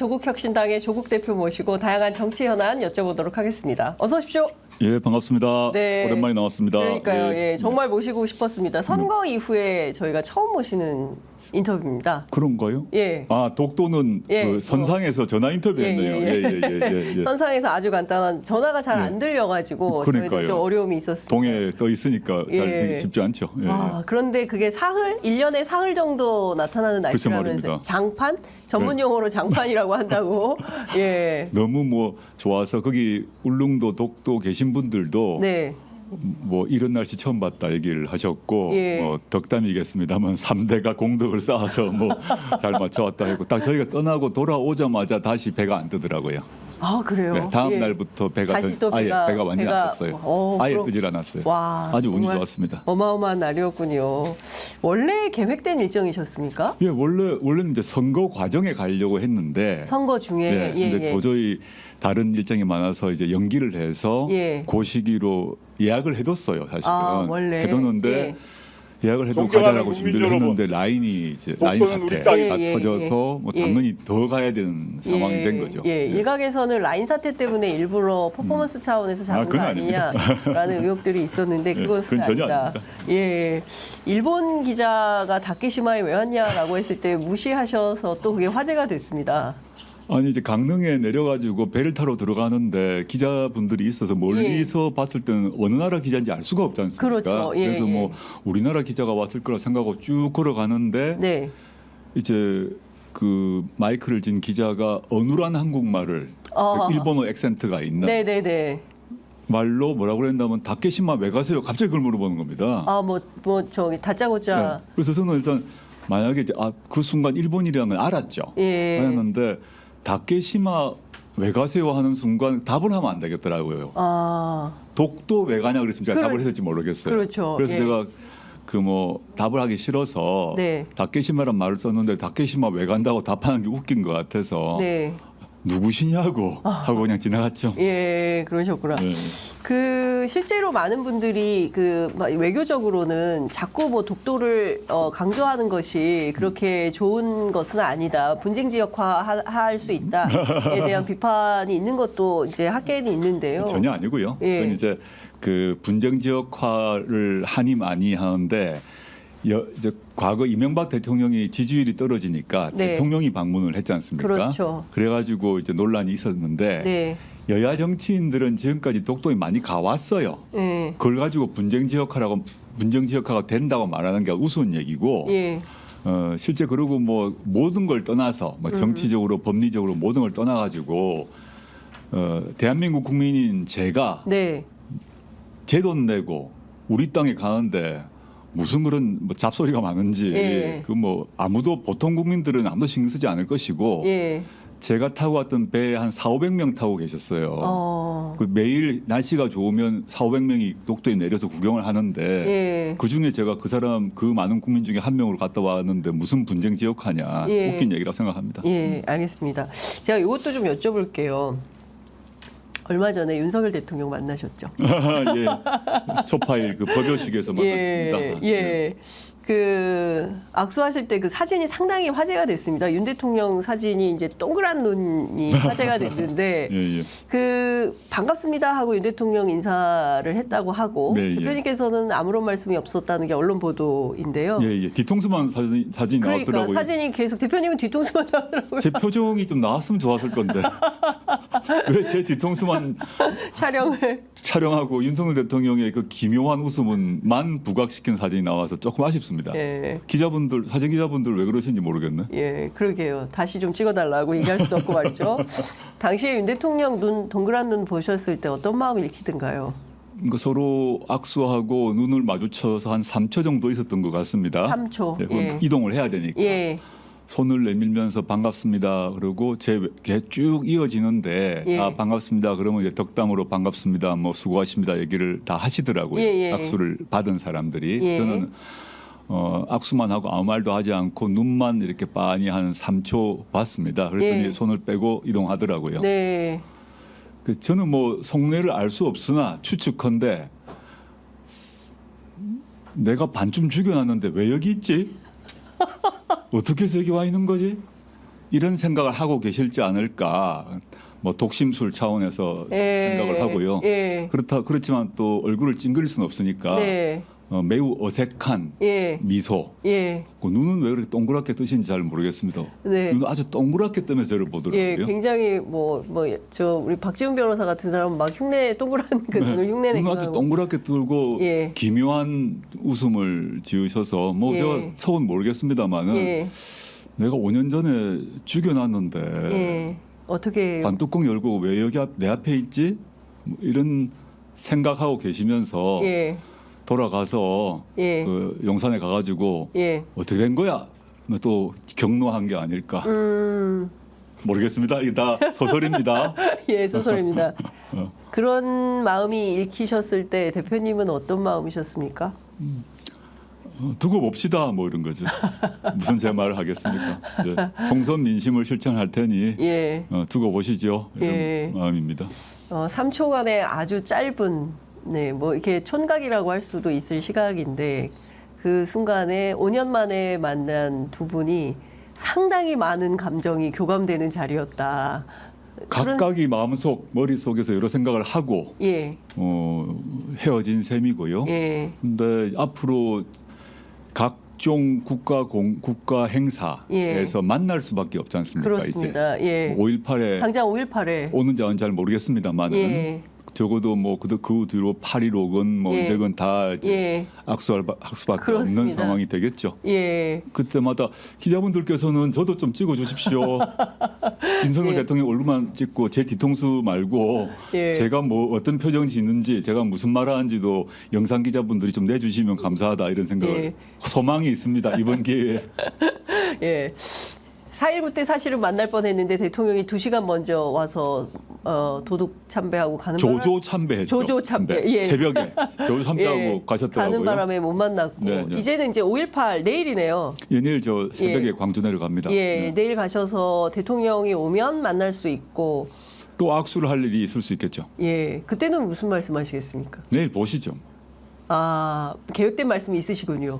조국혁신당의 조국 대표 모시고 다양한 정치 현안 여쭤보도록 하겠습니다. 어서 오십시오. 예, 반갑습니다. 네. 오랜만에 나왔습니다. 그러니까요. 예, 정말 모시고 싶었습니다. 선거 이후에 저희가 처음 모시는 인터뷰입니다. 그런가요? 예. 아, 독도는 예, 그 선상에서 전화 인터뷰했네요. 예. 선상에서 아주 간단한 전화가 잘 안 들려가지고 그러니까요. 저희도 좀 어려움이 있었습니다. 동해 떠 있으니까 잘 예. 되기 쉽지 않죠. 예. 아, 그런데 그게 사흘, 1년에 사흘 정도 나타나는 글쎄 날씨라면서 말입니다. 장판? 전문 용어로 장판이라고 한다고. 예. 너무 뭐 좋아서 거기 울릉도 독도 계신 분들도 네. 뭐 이런 날씨 처음 봤다 얘기를 하셨고 예. 뭐 덕담이겠습니다만 3대가 공덕을 쌓아서 뭐 잘 맞춰왔다 했고 딱 저희가 떠나고 돌아오자마자 다시 배가 안 뜨더라고요. 아, 그래요? 네, 다음 예. 날부터 배가 다시 또 아예 배가- 배가 완전히 안 배가- 떴어요. 아예 그럼- 뜨질 않았어요. 와, 아주 운이 정말 좋았습니다. 어마어마한 날이었군요. 원래 계획된 일정이셨습니까? 예, 원래는 이제 선거 과정에 가려고 했는데 선거 중에 근데 도저히 다른 일정이 많아서 이제 연기를 해서 예. 그 시기로 예약을 해뒀어요, 사실은. 아, 원래? 해뒀는데 예약을 해도 존경하는 가자라고 국민 준비를 여러분. 했는데 라인이 이제 라인 독도는 우리 사태가 땅이다. 터져서 뭐 예. 당연히 더 가야 되는 상황이 된 거죠. 예, 일각에서는 라인 사태 때문에 일부러 퍼포먼스 차원에서 잡은 거 그건 아니냐라는 의혹들이 있었는데 예, 그것은 그건 전혀 아니다. 예, 일본 기자가 다케시마에 왜 왔냐라고 했을 때 무시하셔서 또 그게 화제가 됐습니다. 아니 이제 강릉에 내려가지고 배를 타러 들어가는데 기자분들이 있어서 멀리서 봤을 때는 어느 나라 기자인지 알 수가 없지 않습니까? 그렇죠. 예, 그래서 뭐 우리나라 기자가 왔을 거라 생각하고 쭉 걸어가는데 네, 이제 그 마이크를 진 기자가 어눌한 한국말을 아. 그 일본어 액센트가 있는 네. 말로 뭐라고 그랬냐면 다케시마 왜 가세요? 갑자기 그걸 물어보는 겁니다. 아, 뭐 저기 다짜고짜. 네. 그래서 저는 일단 만약에 이제 그 순간 일본이라는 걸 알았죠. 예. 알았는데 다케시마 왜 가세요 하는 순간 답을 하면 안 되겠더라고요. 아, 독도 왜 가냐 그랬으면 제가 그렇- 답을 했을지 모르겠어요. 그렇죠. 그래서 예. 제가 그 뭐 답을 하기 싫어서 네. 다케시마란 말을 썼는데 다케시마 왜 간다고 답하는 게 웃긴 것 같아서 네, 누구시냐고 하고 그냥 지나갔죠. 예, 그러셨구나. 네. 그 실제로 많은 분들이 그 외교적으로는 자꾸 뭐 독도를 강조하는 것이 그렇게 좋은 것은 아니다. 분쟁 지역화할 수 있다에 대한 비판이 있는 것도 이제 학계에는 있는데요. 전혀 아니고요. 예. 그건 이제 그 분쟁 지역화를 하니 많이 하는데 이제 과거 이명박 대통령이 지지율이 떨어지니까 네. 대통령이 방문을 했지 않습니까? 그렇죠. 그래가지고 이제 논란이 있었는데 네, 여야 정치인들은 지금까지 독도에 많이 가왔어요. 예, 그걸 가지고 분쟁 지역화가 된다고 말하는 게 우스운 얘기고 예, 실제 그러고 뭐 모든 걸 떠나서 뭐 정치적으로 법리적으로 모든 걸 떠나가지고 대한민국 국민인 제가 네, 제 돈 내고 우리 땅에 가는데 무슨 그런 뭐 잡소리가 많은지 예. 그 뭐 아무도 보통 국민들은 아무도 신경 쓰지 않을 것이고 예, 제가 타고 왔던 배에 한 4,500명 타고 계셨어요. 그 매일 날씨가 좋으면 4,500명이 독도에 내려서 구경을 하는데 예. 그 중에 제가 그 많은 국민 중에 한 명으로 갔다 왔는데 무슨 분쟁 지역하냐 예. 웃긴 얘기라고 생각합니다. 예, 알겠습니다. 제가 이것도 좀 여쭤볼게요. 얼마 전에 윤석열 대통령 만나셨죠? 예. 초파일 그 법요식에서 만났습니다. 예. 그 악수하실 때 그 사진이 상당히 화제가 됐습니다. 윤 대통령 사진이 이제 동그란 눈이 화제가 됐는데 예. 그 반갑습니다 하고 윤 대통령 인사를 했다고 하고 네, 예. 대표님께서는 아무런 말씀이 없었다는 게 언론 보도인데요. 예. 뒤통수만 사진이 그러니까 나왔더라고요. 사진이 계속 대표님은 뒤통수만 나오더라고요. 제 표정이 좀 나왔으면 좋았을 건데 왜 제 뒤통수만 촬영을. 촬영하고 윤석열 대통령의 그 기묘한 웃음만 부각시킨 사진이 나와서 조금 아쉽습니다. 예. 사진 기자분들 왜 그러신지 모르겠네. 예, 그러게요. 다시 좀 찍어달라고 얘기할 수도 없고 말이죠. 당시에 윤 대통령 동그란 눈 보셨을 때 어떤 마음을 읽히던가요? 그러니까 서로 악수하고 눈을 마주쳐서 한 3초 정도 있었던 것 같습니다. 3초. 예, 그건 예. 이동을 해야 되니까. 예. 손을 내밀면서 반갑습니다. 그러고 제 쭉 이어지는데 예. 반갑습니다. 그러면 이제 덕담으로 반갑습니다. 뭐 수고하십니다. 얘기를 다 하시더라고요. 예. 악수를 받은 사람들이. 예. 저는 악수만 하고 아무 말도 하지 않고 눈만 이렇게 빤히 한 3초 봤습니다. 그랬더니 예. 손을 빼고 이동하더라고요. 네. 저는 뭐 속내를 알 수 없으나 추측컨대 내가 반쯤 죽여놨는데 왜 여기 있지? 어떻게 해서 여기 와 있는 거지? 이런 생각을 하고 계실지 않을까. 뭐 독심술 차원에서 생각을 하고요. 예. 그렇지만 또 얼굴을 찡그릴 수는 없으니까 네. 매우 어색한 예. 미소. 예. 그 눈은 왜 그렇게 동그랗게 뜨신지 잘 모르겠습니다. 네. 눈은 아주 동그랗게 뜨면서 저를 예, 보더라고요. 굉장히 저 우리 박지훈 변호사 같은 사람은 막 동그란 그 눈을 흉내내기도 눈은 아주 하고. 동그랗게 뜨고 예. 기묘한 웃음을 지으셔서 뭐 예. 제가 처음 모르겠습니다만은 예. 내가 5년 전에 죽여놨는데 예. 어떻게 관뚜껑 열고 왜 여기 내 앞에 있지? 뭐 이런 생각하고 계시면서 예. 돌아가서 예. 그 용산에 가가지고 예. 어떻게 된 거야? 또 경로한 게 아닐까 음. 모르겠습니다. 이게 다 소설입니다. 예, 소설입니다. 그런 마음이 읽히셨을 때 대표님은 어떤 마음이셨습니까? 두고 봅시다 뭐 이런 거죠. 무슨 제 말을 하겠습니까? 이제 총선 민심을 실천할 테니 예. 두고 보시죠. 이런 예. 마음입니다. 3초간의 아주 짧은 뭐 이렇게 촌각이라고 할 수도 있을 시각인데 그 순간에 5년 만에 만난 두 분이 상당히 많은 감정이 교감되는 자리였다. 각각이 마음속 머릿속에서 여러 생각을 하고 예. 헤어진 셈이고요. 예. 근데 앞으로 각종 국가 행사에서 만날 수밖에 없지 않습니까? 그렇습니다. 이제 예. 5.18에 당장 5.18에 오는지 안 오는지 잘 모르겠습니다만은 예. 적어도 뭐 그 뒤로 8.16은 뭐 예. 언제건 다 이제 예. 악수밖에 그렇습니다. 없는 상황이 되겠죠. 예. 그때마다 기자분들께서는 저도 좀 찍어주십시오. 윤석열 예. 대통령 얼굴만 찍고 제 뒤통수 말고 예. 제가 뭐 어떤 표정이 짓는지 제가 무슨 말하는지도 영상 기자분들이 좀 내주시면 감사하다 이런 생각을 예. 소망이 있습니다. 이번 기회에. 예. 4.19 때 사실은 만날 뻔했는데 대통령이 2시간 먼저 와서 도둑 참배하고 가는 조조 참배했죠. 조조 참배. 네, 예. 새벽에 조조 참배하고 예. 가셨더라고요. 가는 바람에 못 만났고 네, 네. 이제는 이제 5.18 내일이네요. 예, 내일 저 새벽에 예. 광주 내려갑니다. 예, 네. 내일 가셔서 대통령이 오면 만날 수 있고 또 악수를 할 일이 있을 수 있겠죠. 예, 그때는 무슨 말씀하시겠습니까? 내일 보시죠. 아, 계획된 말씀이 있으시군요.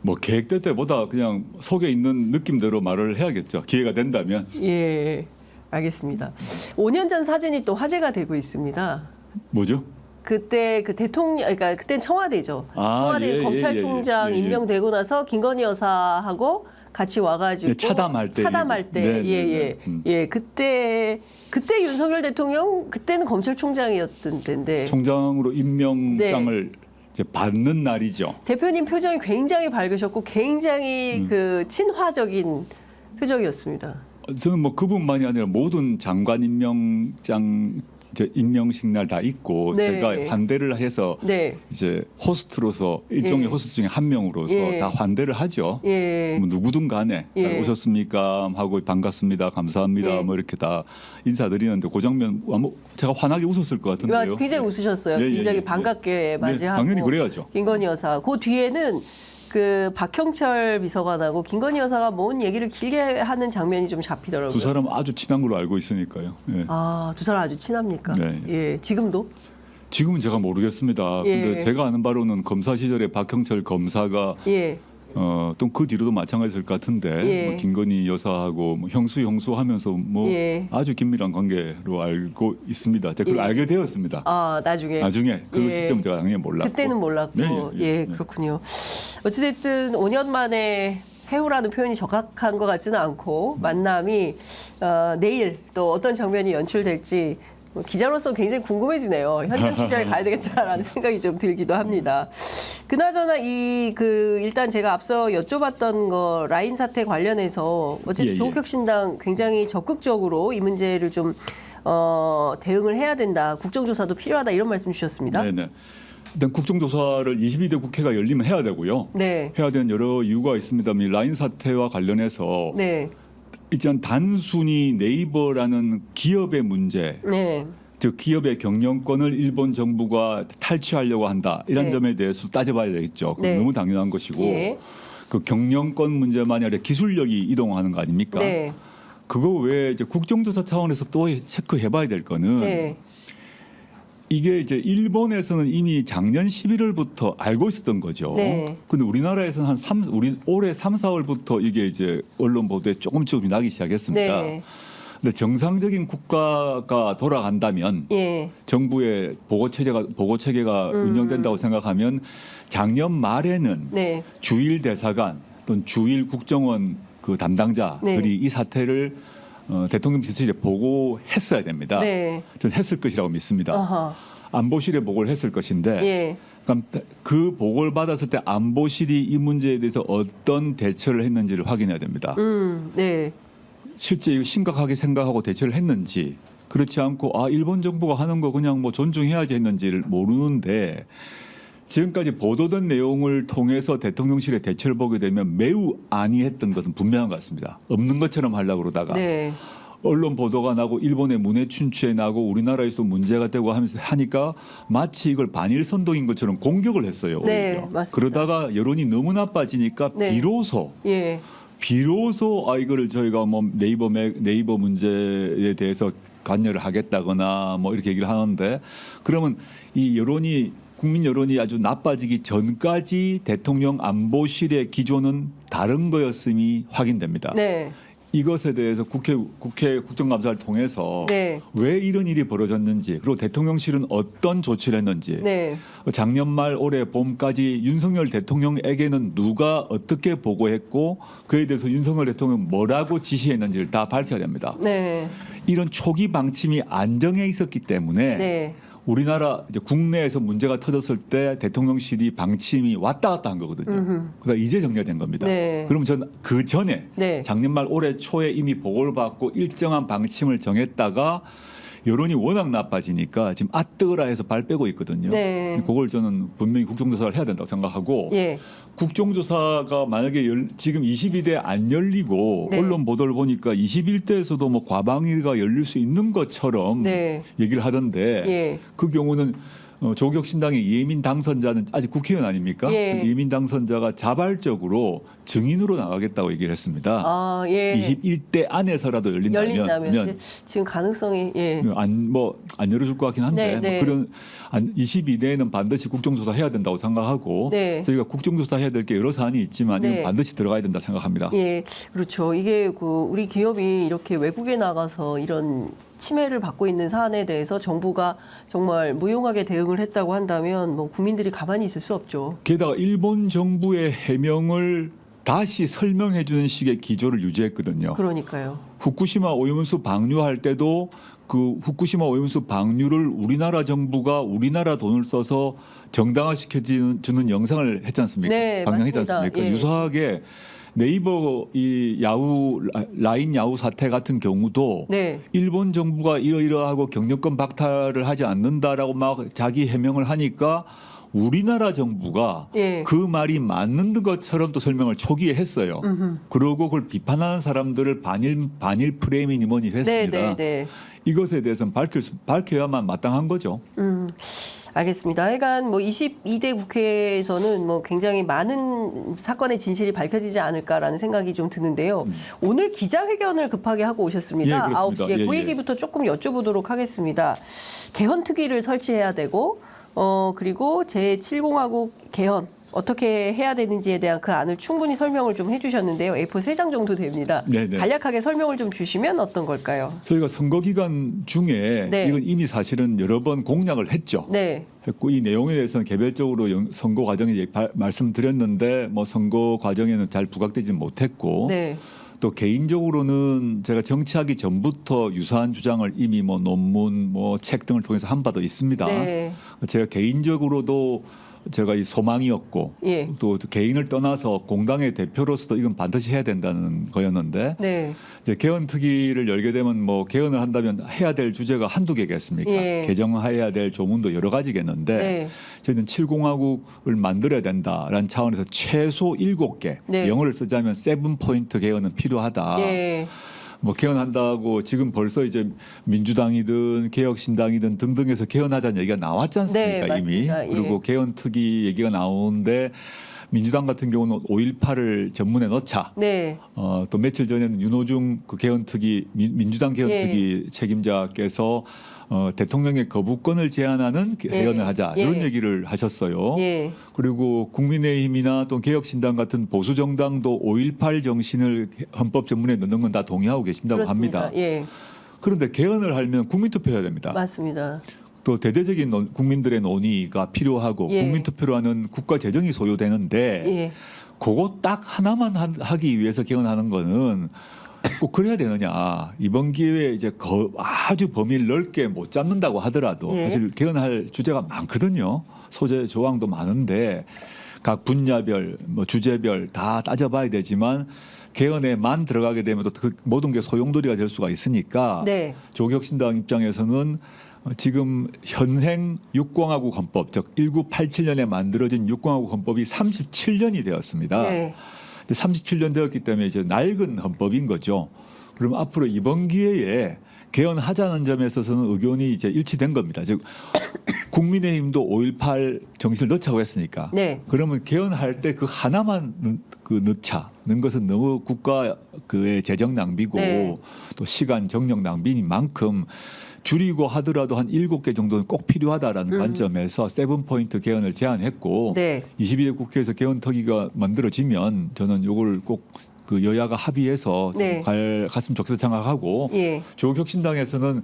뭐 계획될 때보다 그냥 속에 있는 느낌대로 말을 해야겠죠. 기회가 된다면. 예, 알겠습니다. 5년 전 사진이 또 화제가 되고 있습니다. 뭐죠? 그때 그 대통령, 그러니까 그땐 청와대죠. 아, 청와대 예, 검찰총장 예, 예, 예. 임명되고 나서 김건희 여사하고 같이 와가지고 예, 차담할 때. 때, 네, 네, 예. 네. 예, 그때 윤석열 대통령 그때는 검찰총장이었던 때인데 총장으로 임명장을 이제 받는 날이죠. 대표님 표정이 굉장히 밝으셨고 굉장히 그 친화적인 표정이었습니다. 저는 뭐 그분만이 아니라 모든 장관 임명장 임명식 날 다 있고 네. 제가 환대를 해서 네, 이제 호스트로서 일종의 예. 호스트 중에 한 명으로서 예. 다 환대를 하죠. 예, 뭐 누구든 간에 예. 오셨습니까 하고 반갑습니다, 감사합니다 예. 뭐 이렇게 다 인사드리는데 그 장면 아마 제가 환하게 웃었을 것 같은데요. 굉장히 웃으셨어요. 예, 예, 굉장히 예, 반갑게 예. 맞이하고. 당연히 그래야죠. 김건희 여사. 그 뒤에는 그 박형철 비서관하고 김건희 여사가 뭔 얘기를 길게 하는 장면이 좀 잡히더라고요. 두 사람 아주 친한 걸로 알고 있으니까요. 예. 아, 두 사람 아주 친합니까? 네. 예, 지금도? 지금은 제가 모르겠습니다. 예. 근데 제가 아는 바로는 검사 시절에 박형철 검사가 예, 또 그 뒤로도 마찬가지일 것 같은데 예. 뭐 김건희 여사하고 뭐 형수 하면서 뭐 예. 아주 긴밀한 관계로 알고 있습니다. 제가 그걸 예. 알게 되었습니다. 아, 나중에. 나중에 그 예. 시점 제가 당연히 몰랐고. 그때는 몰랐고. 예, 그렇군요. 어찌됐든 5년 만에 회후라는 표현이 적합한 것 같지는 않고 만남이 내일 또 어떤 장면이 연출될지 기자로서 굉장히 궁금해지네요. 현장 취재를 가야 되겠다라는 생각이 좀 들기도 합니다. 그나저나 일단 제가 앞서 여쭤봤던 거 라인 사태 관련해서 어쨌든 예, 예. 조국혁신당 굉장히 적극적으로 이 문제를 좀 대응을 해야 된다. 국정조사도 필요하다 이런 말씀 주셨습니다. 네네. 일단 국정조사를 22대 국회가 열리면 해야 되고요. 네. 해야 되는 여러 이유가 있습니다만 이 라인 사태와 관련해서 네. 일단 단순히 네이버라는 기업의 문제, 네. 즉 기업의 경영권을 일본 정부가 탈취하려고 한다 이런 네. 점에 대해서 따져봐야 되겠죠. 그건 네. 너무 당연한 것이고 예. 그 경영권 문제만이 아니라 기술력이 이동하는 거 아닙니까? 네. 그거 외에 이제 국정조사 차원에서 또 체크해봐야 될 거는 네. 이게 이제 일본에서는 이미 작년 11월부터 알고 있었던 거죠. 네. 근데 우리나라에서는 우리 올해 3, 4월부터 이게 이제 언론 보도에 조금씩 나기 시작했습니다. 네. 근데 정상적인 국가가 돌아간다면 예. 정부의 보고 체계가 운영된다고 생각하면 작년 말에는 네. 주일 대사관 또는 주일 국정원 그 담당자들이 이 사태를 대통령 비서실에 보고했어야 됩니다. 네. 저는 했을 것이라고 믿습니다. 아하. 안보실에 보고를 했을 것인데 예. 그럼 그 보고를 받았을 때 안보실이 이 문제에 대해서 어떤 대처를 했는지를 확인해야 됩니다. 네. 실제 이거 심각하게 생각하고 대처를 했는지 그렇지 않고 일본 정부가 하는 거 그냥 뭐 존중해야지 했는지를 모르는데 지금까지 보도된 내용을 통해서 대통령실의 대처를 보게 되면 매우 안이했던 것은 분명한 것 같습니다. 없는 것처럼 하려고 그러다가 네. 언론 보도가 나고 일본의 문해 춘추에 나고 우리나라에서도 문제가 되고 하면서 하니까 마치 이걸 반일 선동인 것처럼 공격을 했어요. 네, 오히려. 맞습니다. 그러다가 여론이 너무 나빠지니까 네. 비로소 예. 이거를 저희가 뭐 네이버 문제에 대해서 관여를 하겠다거나 뭐 이렇게 얘기를 하는데 그러면 이 국민 여론이 아주 나빠지기 전까지 대통령 안보실의 기조는 다른 거였음이 확인됩니다. 네. 이것에 대해서 국회 국정감사를 통해서 네. 왜 이런 일이 벌어졌는지 그리고 대통령실은 어떤 조치를 했는지 네. 작년 말 올해 봄까지 윤석열 대통령에게는 누가 어떻게 보고했고 그에 대해서 윤석열 대통령 뭐라고 지시했는지를 다 밝혀야 됩니다. 네. 이런 초기 방침이 안정해 있었기 때문에 네. 우리나라 이제 국내에서 문제가 터졌을 때 대통령실이 방침이 왔다 갔다 한 거거든요. 그러다 이제 정리된 겁니다. 네. 그럼 전 그 전에 네. 작년 말 올해 초에 이미 보고를 받고 일정한 방침을 정했다가 여론이 워낙 나빠지니까 지금 뜨거라 해서 발 빼고 있거든요. 네. 그걸 저는 분명히 국정조사를 해야 된다고 생각하고 예. 국정조사가 만약에 지금 22대 안 열리고 네. 언론 보도를 보니까 21대에서도 뭐 과방위가 열릴 수 있는 것처럼 네. 얘기를 하던데 예. 그 경우는 조국 신당의 이혜민 당선자는 아직 국회의원 아닙니까? 예. 이혜민 당선자가 자발적으로 증인으로 나가겠다고 얘기를 했습니다. 예. 21대 안에서라도 열린다면 지금 가능성이 예. 안 열어줄 것 같긴 한데 네, 네. 그런 22대에는 반드시 국정조사 해야 된다고 생각하고 네. 저희가 국정조사 해야 될 게 여러 사안이 있지만 네. 이건 반드시 들어가야 된다 생각합니다. 예, 그렇죠. 이게 우리 기업이 이렇게 외국에 나가서 이런 침해를 받고 있는 사안에 대해서 정부가 정말 무용하게 대응을 했다고 한다면 뭐 국민들이 가만히 있을 수 없죠. 게다가 일본 정부의 해명을 다시 설명해 주는 식의 기조를 유지했거든요. 그러니까요. 후쿠시마 오염수 방류할 때도 그 후쿠시마 오염수 방류를 우리나라 정부가 우리나라 돈을 써서 정당화시켜 주는 영상을 했지 않습니까? 네, 방영했지 맞습니다. 않습니까? 예. 유사하게 네이버 이 라인 야후 사태 같은 경우도 네. 일본 정부가 이러이러하고 경영권 박탈을 하지 않는다라고 막 자기 해명을 하니까 우리나라 정부가 예. 그 말이 맞는 것처럼 또 설명을 초기에 했어요. 그러고 그걸 비판하는 사람들을 반일 프레임이니 뭐니 했습니다. 네. 이것에 대해서는 밝혀야만 마땅한 거죠. 알겠습니다. 하여간 뭐 22대 국회에서는 뭐 굉장히 많은 사건의 진실이 밝혀지지 않을까라는 생각이 좀 드는데요. 오늘 기자회견을 급하게 하고 오셨습니다. 예, 그렇습니다. 9시에 그 예. 얘기부터 조금 여쭤보도록 하겠습니다. 개헌특위를 설치해야 되고 그리고 제7공화국 개헌 어떻게 해야 되는지에 대한 그 안을 충분히 설명을 좀 해주셨는데요. A4 3장 정도 됩니다. 네네. 간략하게 설명을 좀 주시면 어떤 걸까요? 저희가 선거 기간 중에 네. 이건 이미 사실은 여러 번 공약을 했죠. 네. 했고 이 내용에 대해서는 개별적으로 선거 과정에 말씀드렸는데 뭐 선거 과정에는 잘 부각되지 못했고 네. 또 개인적으로는 제가 정치하기 전부터 유사한 주장을 이미 뭐 논문, 뭐 책 등을 통해서 한 바도 있습니다. 네. 제가 개인적으로도 제가 이 소망이었고 예. 또 개인을 떠나서 공당의 대표로서도 이건 반드시 해야 된다는 거였는데 네. 이제 개헌특위를 열게 되면 뭐 개헌을 한다면 해야 될 주제가 한두 개겠습니까? 예. 개정해야 될 조문도 여러 가지겠는데 네. 저희는 7공화국을 만들어야 된다라는 차원에서 최소 7개 네. 영어를 쓰자면 7포인트 개헌은 필요하다. 예. 뭐 개헌한다고 지금 벌써 이제 민주당이든 개혁신당이든 등등해서 개헌하자는 얘기가 나왔지 않습니까? 네, 이미. 맞습니다. 예. 그리고 개헌특위 얘기가 나오는데 민주당 같은 경우는 5.18을 전문에 넣자. 네. 또 며칠 전에는 윤호중 그 개헌특위 민주당 개헌특위 책임자께서 대통령의 거부권을 제한하는 개헌을 하자 이런 얘기를 하셨어요. 예. 그리고 국민의힘이나 또 개혁신당 같은 보수 정당도 5.18 정신을 헌법 전문에 넣는 건 다 동의하고 계신다고 그렇습니다. 합니다. 예. 그런데 개헌을 하려면 국민투표해야 됩니다. 맞습니다. 또 대대적인 국민들의 논의가 필요하고 예. 국민투표로 하는 국가 재정이 소요되는데 예. 그거 딱 하나만 하기 위해서 개헌하는 거는 꼭 그래야 되느냐. 이번 기회에 이제 아주 범위를 넓게 못 잡는다고 하더라도 예. 사실 개헌할 주제가 많거든요. 소재 조항도 많은데 각 분야별 뭐 주제별 다 따져봐야 되지만 개헌에만 들어가게 되면 또 그 모든 게 소용돌이가 될 수가 있으니까 네. 조국혁신당 입장에서는 지금 현행 육공화국 헌법 즉 1987년에 만들어진 육공화국 헌법이 37년이 되었습니다. 네. 37년 되었기 때문에 이제 낡은 헌법인 거죠. 그럼 앞으로 이번 기회에 개헌하자는 점에 있어서는 의견이 이제 일치된 겁니다. 즉 국민의힘도 5.18 정신을 넣자고 했으니까. 네. 그러면 개헌할 때 그 하나만 넣는 것은 너무 국가 그의 재정 낭비고 네. 또 시간 정력 낭비인 만큼 줄이고 하더라도 한 7개 정도는 꼭 필요하다라는 관점에서 7포인트 개헌을 제안했고 네. 22대 국회에서 개헌특위가 만들어지면 저는 이걸 꼭 그 여야가 합의해서 네. 갔으면 좋겠다 생각하고 예. 조국혁신당에서는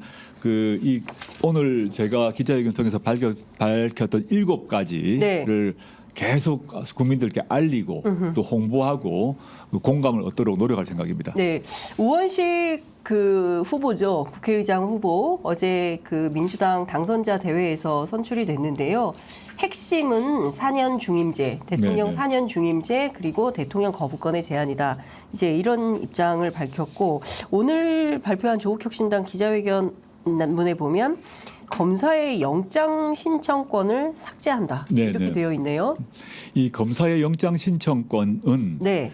오늘 제가 기자회견 통해서 밝혔던 7가지를 네. 계속 국민들께 알리고 또 홍보하고 공감을 얻도록 노력할 생각입니다. 네. 우원식 그 후보죠. 국회의장 후보 어제 그 민주당 당선자 대회에서 선출이 됐는데요. 핵심은 4년 중임제, 대통령 네네. 4년 중임제 그리고 대통령 거부권의 제한이다. 이제 이런 입장을 밝혔고 오늘 발표한 조국혁신당 기자회견문에 보면 검사의 영장 신청권을 삭제한다. 네네. 이렇게 되어 있네요. 이 검사의 영장 신청권은 네.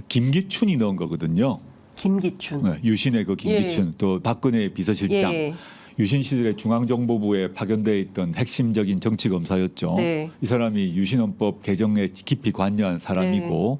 김기춘이 넣은 거거든요. 김기춘. 네, 유신의 그 김기춘 또 박근혜 비서실장 예. 유신 시절에 중앙정보부에 파견돼 있던 핵심적인 정치 검사였죠. 네. 이 사람이 유신헌법 개정에 깊이 관여한 사람이고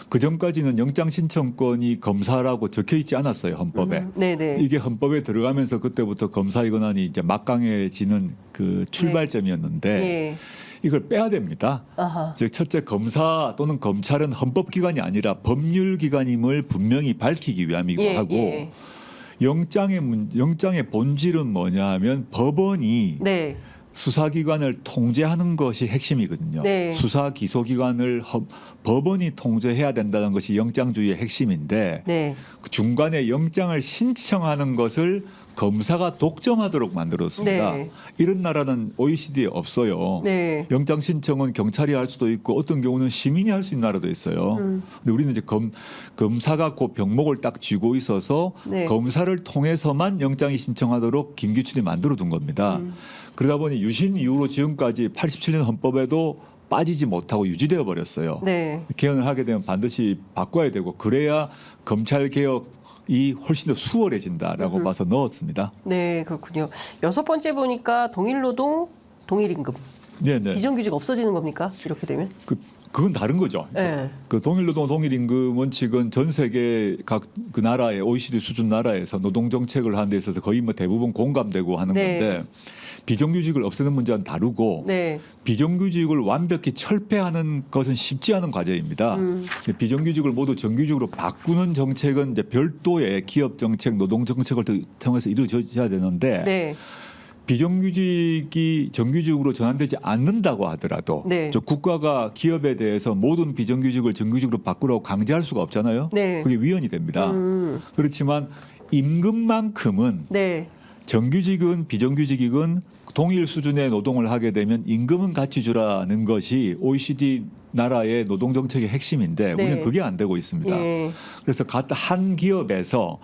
그 전까지는 영장 신청권이 검사라고 적혀 있지 않았어요 헌법에. 네네. 이게 헌법에 들어가면서 그때부터 검사의 권한이 이제 막강해지는 그 출발점이었는데 예. 이걸 빼야 됩니다. 아하. 즉 첫째 검사 또는 검찰은 헌법기관이 아니라 법률기관임을 분명히 밝히기 위함이고 예, 하고 예. 영장의 본질은 뭐냐 하면 법원이 네. 수사기관을 통제하는 것이 핵심이거든요. 네. 수사 기소기관을 법원이 통제해야 된다는 것이 영장주의의 핵심인데 네. 그 중간에 영장을 신청하는 것을 검사가 독점하도록 만들었습니다. 네. 이런 나라는 OECD에 없어요. 네. 영장 신청은 경찰이 할 수도 있고 어떤 경우는 시민이 할 수 있는 나라도 있어요. 근데 우리는 이제 검사가 그 병목을 딱 쥐고 있어서 네. 검사를 통해서만 영장이 신청하도록 김기춘이 만들어 둔 겁니다. 그러다 보니 유신 이후로 지금까지 87년 헌법에도 빠지지 못하고 유지되어 버렸어요. 네. 개헌을 하게 되면 반드시 바꿔야 되고 그래야 검찰 개혁이 훨씬 더 수월해진다라고 봐서 넣었습니다. 네, 그렇군요. 6번째 보니까 동일노동, 동일임금. 네네. 비정규직 없어지는 겁니까? 이렇게 되면? 그건 다른 거죠. 네. 그 동일노동 동일임금 원칙은 전 세계 각 그 나라의 OECD 수준 나라에서 노동 정책을 하는 데 있어서 거의 뭐 대부분 공감되고 하는 네. 건데 비정규직을 없애는 문제는 다르고 네. 비정규직을 완벽히 철폐하는 것은 쉽지 않은 과제입니다. 비정규직을 모두 정규직으로 바꾸는 정책은 이제 별도의 기업 정책, 노동 정책을 통해서 이루어져야 되는데 네. 비정규직이 정규직으로 전환되지 않는다고 하더라도 네. 저 국가가 기업에 대해서 모든 비정규직을 정규직으로 바꾸라고 강제할 수가 없잖아요. 네. 그게 위헌이 됩니다. 그렇지만 임금만큼은 네. 정규직은 비정규직이건 동일 수준의 노동을 하게 되면 임금은 같이 주라는 것이 OECD 나라의 노동 정책의 핵심인데 네. 우리는 그게 안 되고 있습니다. 예. 그래서 한 기업에서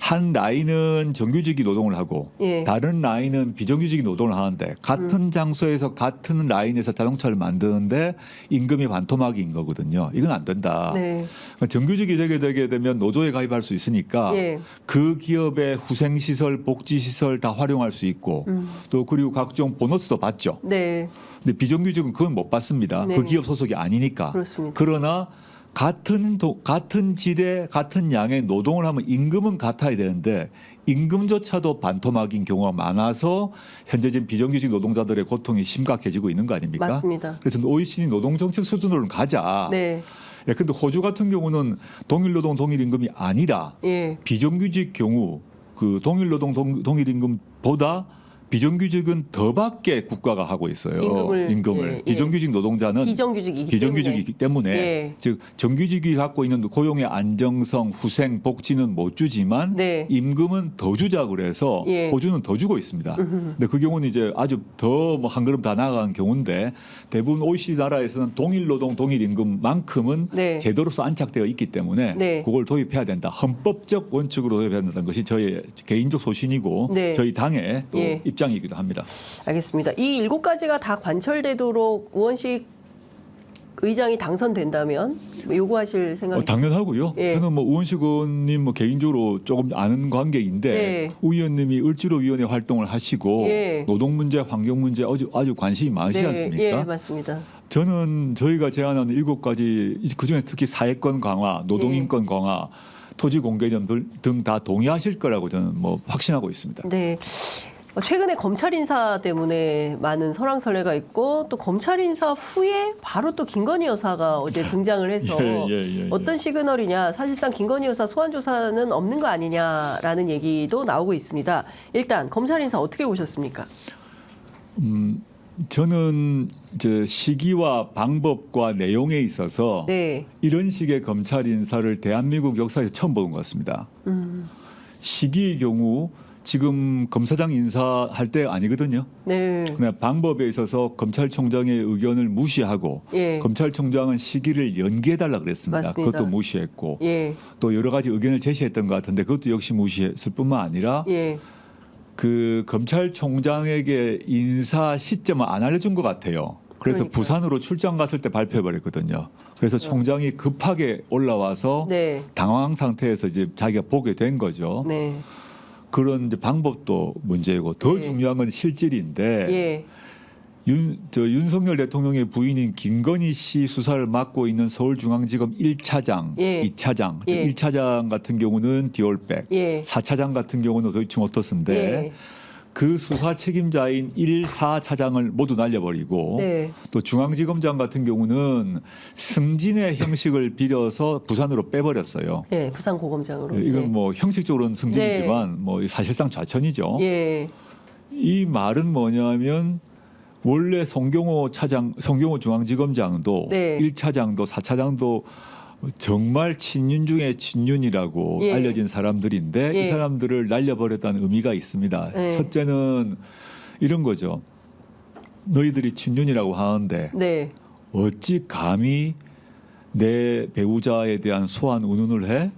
한 라인은 정규직이 노동을 하고 예. 다른 라인은 비정규직이 노동을 하는데 같은 장소에서 같은 라인에서 자동차를 만드는데 임금이 반토막인 거거든요. 이건 안 된다. 네. 그러니까 정규직이 되게 되면 노조에 가입할 수 있으니까 예. 그 기업의 후생시설, 복지시설 다 활용할 수 있고 또 그리고 각종 보너스도 받죠. 네. 근데 비정규직은 그건 못 받습니다. 네. 그 기업 소속이 아니니까. 그렇습니다. 그러나 같은 질의 같은 양의 노동을 하면 임금은 같아야 되는데 임금조차도 반토막인 경우가 많아서 현재 지금 비정규직 노동자들의 고통이 심각해지고 있는 거 아닙니까? 맞습니다. 그래서 OECD 노동정책 수준으로는 가자. 네. 예, 근데 호주 같은 경우는 동일 노동 동일 임금이 아니라 예. 비정규직 경우 그 동일 노동 동일 임금보다 비정규직은 더밖에 국가가 하고 있어요. 임금을. 예. 비정규직 노동자는 비정규직이기 때문에 예. 즉 정규직이 갖고 있는 고용의 안정성, 후생, 복지는 못 주지만 네. 임금은 더 주자 그래서 예. 호주는 더 주고 있습니다. 근데 그 경우는 이제 아주 더 뭐 한 걸음 더 나아간 경우인데 대부분 OECD 나라에서는 동일 노동, 동일 임금만큼은 네. 제도로서 안착되어 있기 때문에 네. 그걸 도입해야 된다. 헌법적 원칙으로 도입해야 된다는 것이 저의 개인적 소신이고 네. 저희 당의 또 예. 입장이기도 합니다. 알겠습니다. 이 7가지가 다 관철되도록 우원식 의장이 당선된다면 뭐 요구하실 생각이 당연하고요. 예. 저는 뭐 우원식 의원님 뭐 개인적으로 조금 아는 관계인데 네. 우 의원님이 을지로위원회 활동을 하시고 예. 노동 문제, 환경 문제 아주 관심이 많으시지 않습니까? 예, 맞습니다. 저는 저희가 제안하는 7가지 그중에 특히 사회권 강화, 노동인권 강화, 토지 공개념 등 다 동의하실 거라고 저는 뭐 확신하고 있습니다. 네. 최근에 검찰 인사 때문에 많은 설왕설래가 있고 또 검찰 인사 후에 바로 또 김건희 여사가 어제 등장을 해서 예. 어떤 시그널이냐, 사실상 김건희 여사 소환 조사는 없는 거 아니냐라는 얘기도 나오고 있습니다. 일단 검찰 인사 어떻게 보셨습니까? 저는 이제 시기와 방법과 내용에 있어서 네. 이런 식의 검찰 인사를 대한민국 역사에서 처음 보는 것 같습니다. 시기의 경우 지금 검사장 인사할 때 아니거든요. 네. 그냥 방법에 있어서 검찰총장의 의견을 무시하고 예. 검찰총장은 시기를 연기해달라 그랬습니다. 맞습니다. 그것도 무시했고 예. 또 여러 가지 의견을 제시했던 것 같은데 그것도 역시 무시했을 뿐만 아니라 예. 그 검찰총장에게 인사 시점을 안 알려준 것 같아요. 그래서 그러니까요. 부산으로 출장 갔을 때 발표해버렸거든요. 그래서 총장이 급하게 올라와서 네. 당황 상태에서 이제 자기가 보게 된 거죠. 네. 그런 이제 방법도 문제이고 더 예. 중요한 건 실질인데 예. 윤석열 대통령의 부인인 김건희 씨 수사를 맡고 있는 서울중앙지검 1차장, 예. 2차장, 예. 1차장 같은 경우는 디올백, 예. 4차장 같은 경우는 도이치모터스인데 예. 그 수사 책임자인 1, 4차장을 모두 날려버리고 네. 또 중앙지검장 같은 경우는 승진의 형식을 빌어서 부산으로 빼버렸어요. 예. 부산 고검장으로. 이건 뭐 형식적으로는 승진이지만 뭐 사실상 좌천이죠. 예. 이 말은 뭐냐면 원래 송경호 중앙지검장도 네. 1차장도 4차장도 정말 친윤 중에 친윤이라고 예. 알려진 사람들인데 예. 이 사람들을 날려버렸다는 의미가 있습니다. 예. 첫째는 이런 거죠. 너희들이 친윤이라고 하는데 네. 어찌 감히 내 배우자에 대한 소환 운운을 해?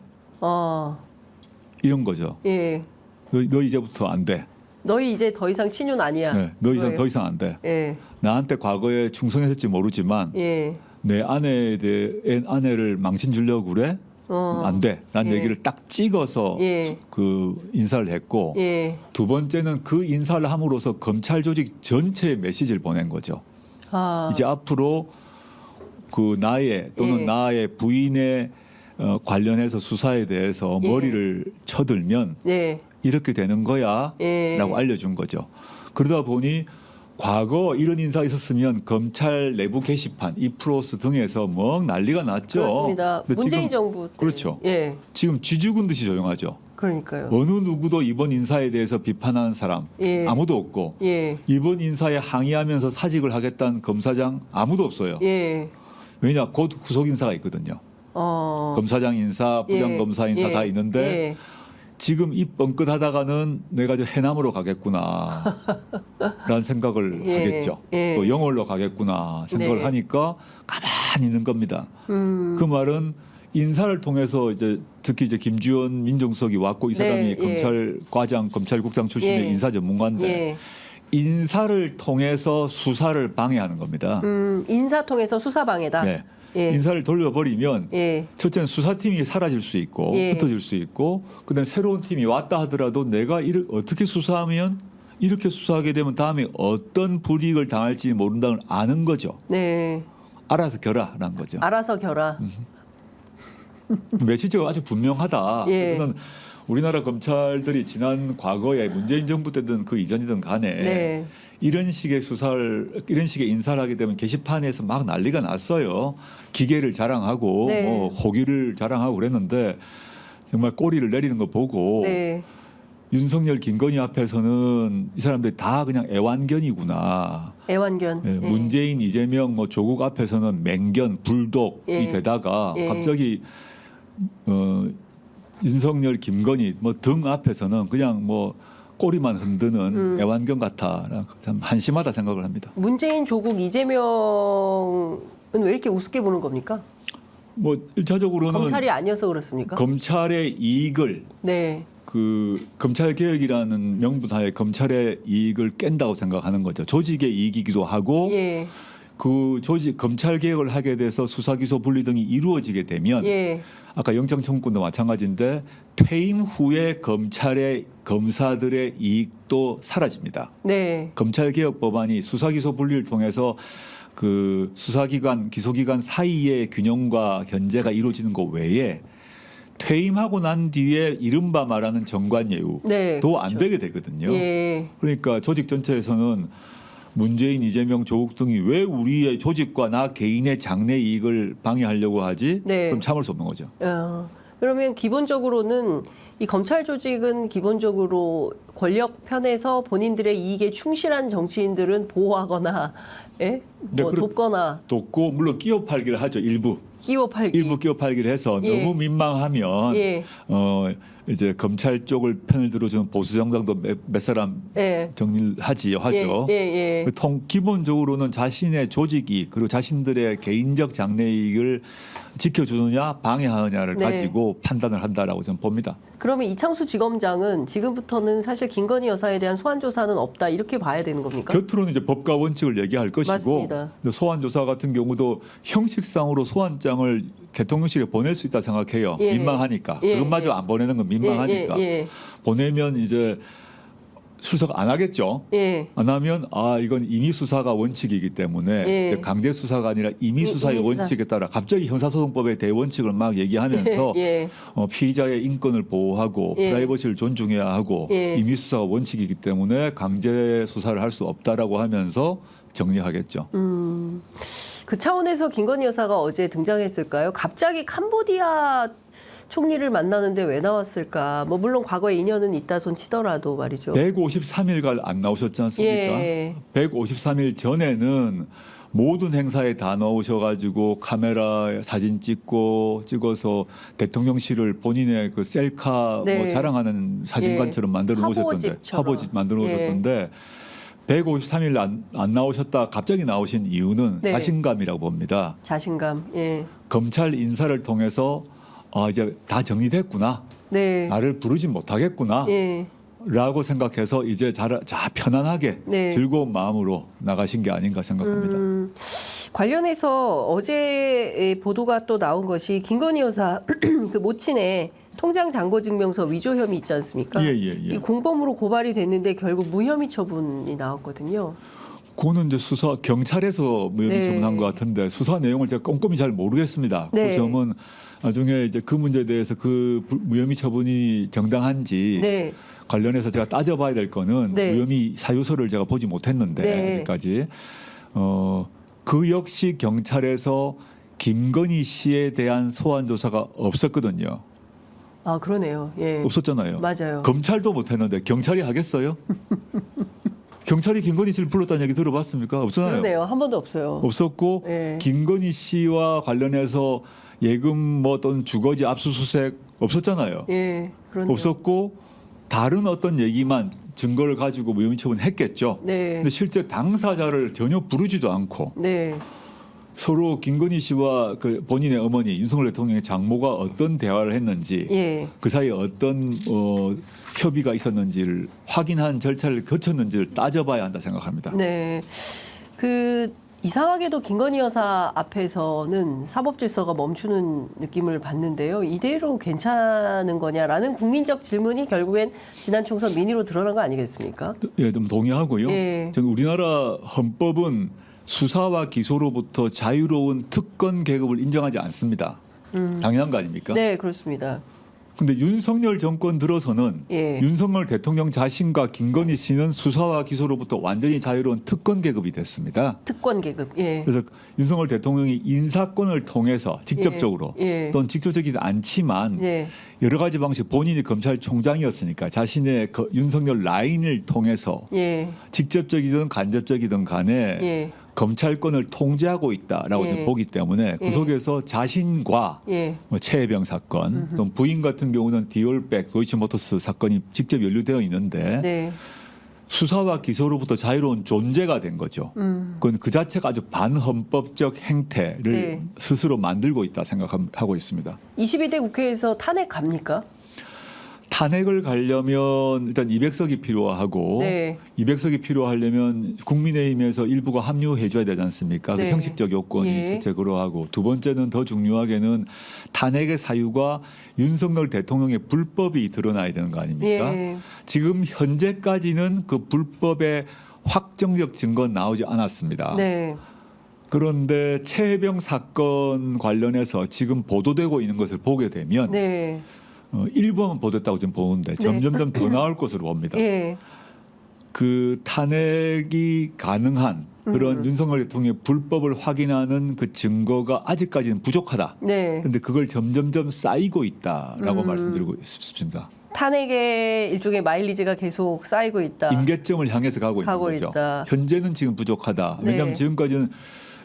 이런 거죠. 예. 너 이제부터 안 돼. 너희 이제 더 이상 친윤 아니야. 네, 너 이상 그거예요. 더 이상 안 돼. 예. 나한테 과거에 충성했을지 모르지만 예. 내 아내를 망신 주려고 그래? 안 돼. 난 예. 얘기를 딱 찍어서 예. 그 인사를 했고 예. 두 번째는 그 인사를 함으로써 검찰 조직 전체에 메시지를 보낸 거죠. 이제 앞으로 그 나의 또는 예. 나의 부인의 관련해서 수사에 대해서 예. 머리를 쳐들면 네. 이렇게 되는 거야 예. 라고 알려준 거죠. 그러다 보니 과거 이런 인사가 있었으면 검찰 내부 게시판, 이프로스 등에서 뭐 난리가 났죠. 그렇습니다. 근데 문재인 지금 정부 때. 그렇죠. 예. 지금 쥐죽은 듯이 조용하죠. 그러니까요. 어느 누구도 이번 인사에 대해서 비판하는 사람 예. 아무도 없고 예. 이번 인사에 항의하면서 사직을 하겠다는 검사장 아무도 없어요. 예. 왜냐 곧 후속 인사가 있거든요. 검사장 인사, 부장검사 인사 예. 다 있는데 예. 지금 입 뻥끗하다가는 내가 저 해남으로 가겠구나 라는 생각을 예. 하겠죠. 예. 또 영월로 가겠구나 생각을 네. 하니까 가만히 있는 겁니다. 그 말은 인사를 통해서 이제 특히 이제 김주현 민정수석이 왔고 이 사람이 네, 검찰과장, 검찰국장 출신의 예. 인사 전문가인데 예. 인사를 통해서 수사를 방해하는 겁니다. 인사 통해서 수사방해다. 네. 예. 인사를 돌려버리면 예. 첫째는 수사팀이 사라질 수 있고 예. 흩어질 수 있고 그다음에 새로운 팀이 왔다 하더라도 내가 어떻게 수사하면 이렇게 수사하게 되면 다음에 어떤 불이익을 당할지 모른다는 걸 아는 거죠. 네. 알아서 결하라는 거죠. 알아서 결하. 메시지가 아주 분명하다. 예. 그래서 저는 우리나라 검찰들이 지난 과거에 문재인 정부 때든 그 이전이든 간에 네. 이런 식의 인사를 하게 되면 게시판에서 막 난리가 났어요. 기계를 자랑하고 네. 호기를 자랑하고 그랬는데 정말 꼬리를 내리는 거 보고 네. 윤석열, 김건희 앞에서는 이 사람들이 다 그냥 애완견이구나. 애완견. 예, 문재인, 이재명, 조국 앞에서는 맹견, 불독이 예. 되다가 예. 갑자기 윤석열, 김건희 등 앞에서는 그냥 꼬리만 흔드는 애완견 같아. 참 한심하다 생각을 합니다. 문재인, 조국, 이재명은 왜 이렇게 우습게 보는 겁니까? 일차적으로는 검찰이 아니어서 그렇습니까? 검찰의 이익을 네. 그 검찰 개혁이라는 명분하에 검찰의 이익을 깬다고 생각하는 거죠. 조직의 이익이기도 하고 예. 그 조직 검찰 개혁을 하게 돼서 수사 기소 분리 등이 이루어지게 되면 예. 아까 영장 청구권도 마찬가지인데 퇴임 후에 검사들의 이익도 사라집니다. 네. 검찰 개혁 법안이 수사 기소 분리를 통해서 그 수사기관 기소기관 사이의 균형과 견제가 이루어지는 것 외에 퇴임하고 난 뒤에 이른바 말하는 정관예우도 네. 안 되게 되거든요. 예. 그러니까 조직 전체에서는 문재인, 이재명, 조국 등이 왜 우리의 조직과 나 개인의 장래 이익을 방해하려고 하지? 네. 그럼 참을 수 없는 거죠. 그러면 기본적으로는 이 검찰 조직은 기본적으로 권력 편에서 본인들의 이익에 충실한 정치인들은 보호하거나 예? 네, 돕거나 돕고 물론 끼워 팔기를 하죠. 일부 끼워 팔기. 끼워 팔기를 해서 예. 너무 민망하면 예. 이제 검찰 쪽을 편을 들어주는 보수 정당도 몇 사람 예. 정리를 하죠. 예. 예. 기본적으로는 자신의 조직이 그리고 자신들의 개인적 장래 이익을 지켜주느냐 방해하느냐를 네. 가지고 판단을 한다라고 저는 봅니다. 그러면 이창수 지검장은 지금부터는 사실 김건희 여사에 대한 소환 조사는 없다 이렇게 봐야 되는 겁니까? 겉으로는 이제 법과 원칙을 얘기할 것이고 맞습니다. 소환 조사 같은 경우도 형식상으로 소환장을 대통령실에 보낼 수 있다 생각해요. 예. 민망하니까 예. 그것마저 안 보내는 건 민망하니까 예. 보내면 이제 출석 안 하겠죠. 예. 안 하면 이건 임의 수사가 원칙이기 때문에 예. 이제 강제 수사가 아니라 임의 수사의 임의 수사. 원칙에 따라 갑자기 형사소송법의 대원칙을 막 얘기하면서 예. 피의자의 인권을 보호하고 예. 프라이버시를 존중해야 하고 예. 임의 수사가 원칙이기 때문에 강제 수사를 할 수 없다라고 하면서 정리하겠죠. 그 차원에서 김건희 여사가 어제 등장했을까요? 갑자기 캄보디아 총리를 만나는데 왜 나왔을까? 물론 과거에 인연은 있다 손 치더라도 말이죠. 153일간 안 나오셨지 않습니까? 예. 153일 전에는 모든 행사에 다 나오셔가지고 카메라 사진 찍어서 대통령실을 본인의 그 셀카 네. 자랑하는 사진관처럼 만들어 놓으셨던데 화보집처럼. 화보집 만들어 놓으셨던데 153일 안 나오셨다 갑자기 나오신 이유는 네. 자신감이라고 봅니다. 자신감. 예. 검찰 인사를 통해서 이제 다 정리됐구나. 네. 나를 부르지 못하겠구나. 예. 라고 생각해서 이제 편안하게 네. 즐거운 마음으로 나가신 게 아닌가 생각합니다. 관련해서 어제 보도가 또 나온 것이 김건희 여사 그 모친의 통장 잔고 증명서 위조 혐의 있지 않습니까? 예. 이 공범으로 고발이 됐는데 결국 무혐의 처분이 나왔거든요. 그거는 이제 경찰에서 무혐의 네. 처분한 것 같은데 수사 내용을 제가 꼼꼼히 잘 모르겠습니다. 네. 그 점은 나중에 이제 그 문제에 대해서 그 무혐의 처분이 정당한지 네. 관련해서 제가 따져봐야 될 거는 네. 무혐의 사유서를 제가 보지 못했는데 네. 아직까지 그 역시 경찰에서 김건희 씨에 대한 소환 조사가 없었거든요. 아 그러네요. 예. 없었잖아요. 맞아요. 검찰도 못했는데 경찰이 하겠어요? 경찰이 김건희 씨를 불렀다는 얘기 들어봤습니까? 없잖아요. 그러네요. 한 번도 없어요. 없었고 예. 김건희 씨와 관련해서 예금 또는 주거지 압수수색 없었잖아요. 예. 그러네요. 없었고 다른 어떤 얘기만 증거를 가지고 무혐의 처분했겠죠. 네. 근데 실제 당사자를 전혀 부르지도 않고 네. 서로 김건희 씨와 그 본인의 어머니 윤석열 대통령의 장모가 어떤 대화를 했는지 예. 그 사이에 어떤 협의가 있었는지를 확인한 절차를 거쳤는지를 따져봐야 한다 생각합니다. 네. 그 이상하게도 김건희 여사 앞에서는 사법 질서가 멈추는 느낌을 받는데요. 이대로 괜찮은 거냐라는 국민적 질문이 결국엔 지난 총선 민의로 드러난 거 아니겠습니까? 예, 좀 동의하고요. 예. 저는 우리나라 헌법은 수사와 기소로부터 자유로운 특권 계급을 인정하지 않습니다. 당연한 거 아닙니까? 네, 그렇습니다. 근데 윤석열 정권 들어서는 예. 윤석열 대통령 자신과 김건희 씨는 수사와 기소로부터 완전히 자유로운 특권 계급이 됐습니다. 특권 계급. 예. 그래서 윤석열 대통령이 인사권을 통해서 직접적으로 예. 또는 직접적이지 않지만 예. 여러 가지 방식 본인이 검찰총장이었으니까 자신의 윤석열 라인을 통해서 예. 직접적이든 간접적이든 간에 예. 검찰권을 통제하고 있다라고 예. 보기 때문에 그 예. 속에서 자신과 예. 뭐 최혜병 사건, 또 부인 같은 경우는 디올백, 도이치모터스 사건이 직접 연루되어 있는데 네. 수사와 기소로부터 자유로운 존재가 된 거죠. 그건 그 자체가 아주 반헌법적 행태를 네. 스스로 만들고 있다 생각하고 있습니다. 22대 국회에서 탄핵 갑니까? 탄핵을 가려면 일단 200석이 필요하고 네. 200석이 필요하려면 국민의힘에서 일부가 합류해 줘야 되지 않습니까? 네. 그 형식적 요건이 예. 실제로 하고 두 번째는 더 중요하게는 탄핵의 사유가 윤석열 대통령의 불법이 드러나야 되는 거 아닙니까? 예. 지금 현재까지는 그 불법의 확정적 증거는 나오지 않았습니다. 네. 그런데 최혜병 사건 관련해서 지금 보도되고 있는 것을 보게 되면 네. 일부만 보도했다고 지금 보는데 점점점 더 나올 것으로 봅니다. 예. 그 탄핵이 가능한 그런 윤석열 대통령의 불법을 확인하는 그 증거가 아직까지는 부족하다. 네. 그런데 그걸 점점점 쌓이고 있다라고 말씀드리고 싶습니다. 탄핵의 일종의 마일리지가 계속 쌓이고 있다. 임계점을 향해서 가고 있는 거죠. 있다. 현재는 지금 부족하다. 네. 왜냐하면 지금까지는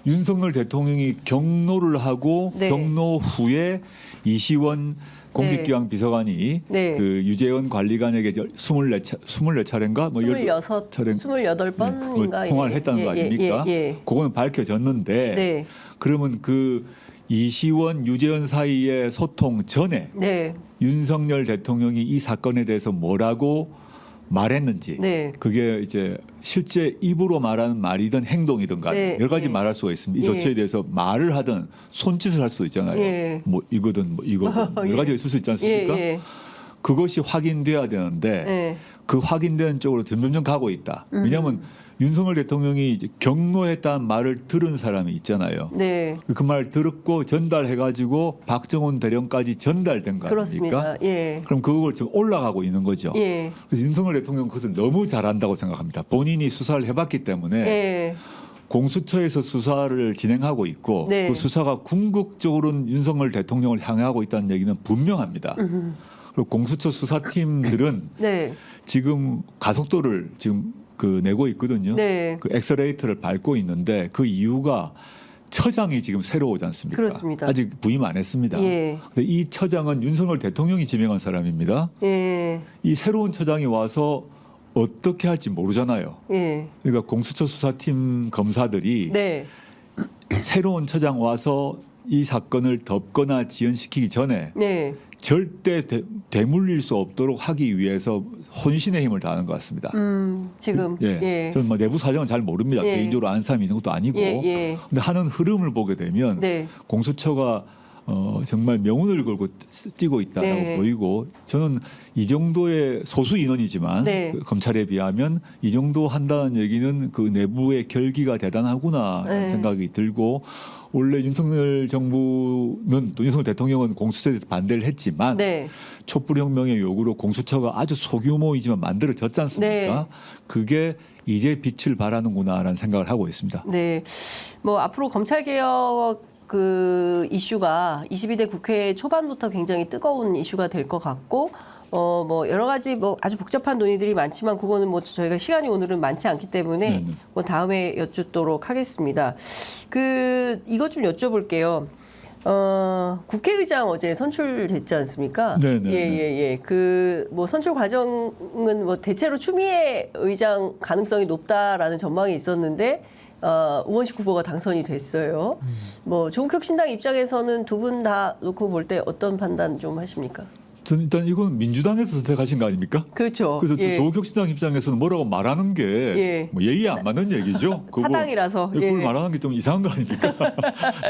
윤석열 대통령이 경로를 하고 네. 경로 후에 이시원 공직기강 비서관이 네. 그 유재원 관리관에게 24차례인가 뭐 28번인가 통화를 했다는 거 아닙니까? 예. 그거는 밝혀졌는데 네. 그러면 그 이시원 유재원 사이의 소통 전에 네. 윤석열 대통령이 이 사건에 대해서 뭐라고 말했는지 네. 그게 이제 실제 입으로 말하는 말이든 행동이든 간에 네. 여러 가지 예. 말할 수가 있습니다. 이 예. 조치에 대해서 말을 하든 손짓을 할 수도 있잖아요. 예. 뭐 이거든 뭐 이거든 뭐 여러 가지가 있을 수 있지 않습니까? 예. 그것이 확인돼야 되는데 예. 그 확인되는 쪽으로 점점 가고 있다. 왜냐하면 윤석열 대통령이 이제 경로했다는 말을 들은 사람이 있잖아요. 네. 그 말 들었고 전달해가지고 박정훈 대령까지 전달된 거 아닙니까? 그렇습니다. 예. 그럼 그걸 좀 올라가고 있는 거죠. 예. 그래서 윤석열 대통령은 그것을 너무 잘한다고 생각합니다. 본인이 수사를 해봤기 때문에 예. 공수처에서 수사를 진행하고 있고 네. 그 수사가 궁극적으로는 윤석열 대통령을 향하고 있다는 얘기는 분명합니다. 그리고 공수처 수사팀들은 네. 지금 가속도를 지금 그 내고 있거든요. 네. 그 엑셀레이터를 밟고 있는데 그 이유가 처장이 지금 새로 오지 않습니까? 그렇습니다. 아직 부임 안 했습니다. 예. 근데 이 처장은 윤석열 대통령이 지명한 사람입니다. 예. 이 새로운 처장이 와서 어떻게 할지 모르잖아요. 예. 그러니까 공수처 수사팀 검사들이 네. 새로운 처장 와서 이 사건을 덮거나 지연시키기 전에 네. 절대 되물릴 수 없도록 하기 위해서 혼신의 힘을 다하는 것 같습니다. 지금 예. 저는 뭐 내부 사정은 잘 모릅니다. 예. 개인적으로 아는 사람이 있는 것도 아니고. 예. 근데 하는 흐름을 보게 되면 네. 공수처가 정말 명운을 걸고 뛰고 있다라고 네. 보이고 저는 이 정도의 소수 인원이지만 네. 그 검찰에 비하면 이 정도 한다는 얘기는 그 내부의 결기가 대단하구나 네. 생각이 들고 원래 윤석열 정부는 또 윤석열 대통령은 공수처에 대해서 반대를 했지만 네. 촛불혁명의 요구로 공수처가 아주 소규모이지만 만들어졌지 않습니까? 네. 그게 이제 빛을 발하는구나라는 생각을 하고 있습니다. 네. 뭐 앞으로 검찰 개혁 그 이슈가 22대 국회 초반부터 굉장히 뜨거운 이슈가 될 것 같고 뭐 여러 가지 뭐 아주 복잡한 논의들이 많지만 그거는 뭐 저희가 시간이 오늘은 많지 않기 때문에 네네. 뭐 다음에 여쭙도록 하겠습니다. 그 이것 좀 여쭤볼게요. 국회의장 어제 선출됐지 않습니까? 네네. 예. 그 뭐 선출 과정은 뭐 대체로 추미애 의장 가능성이 높다라는 전망이 있었는데 우원식 후보가 당선이 됐어요. 뭐 조국혁신당 입장에서는 두 분 다 놓고 볼 때 어떤 판단 좀 하십니까? 저는 일단 이건 민주당에서 선택하신 거 아닙니까? 그렇죠. 그래서 예. 조국혁신당 입장에서는 뭐라고 말하는 게 예. 뭐 예의에 안 맞는 얘기죠. 타당이라서. 그걸 예. 말하는 게 좀 이상한 거 아닙니까?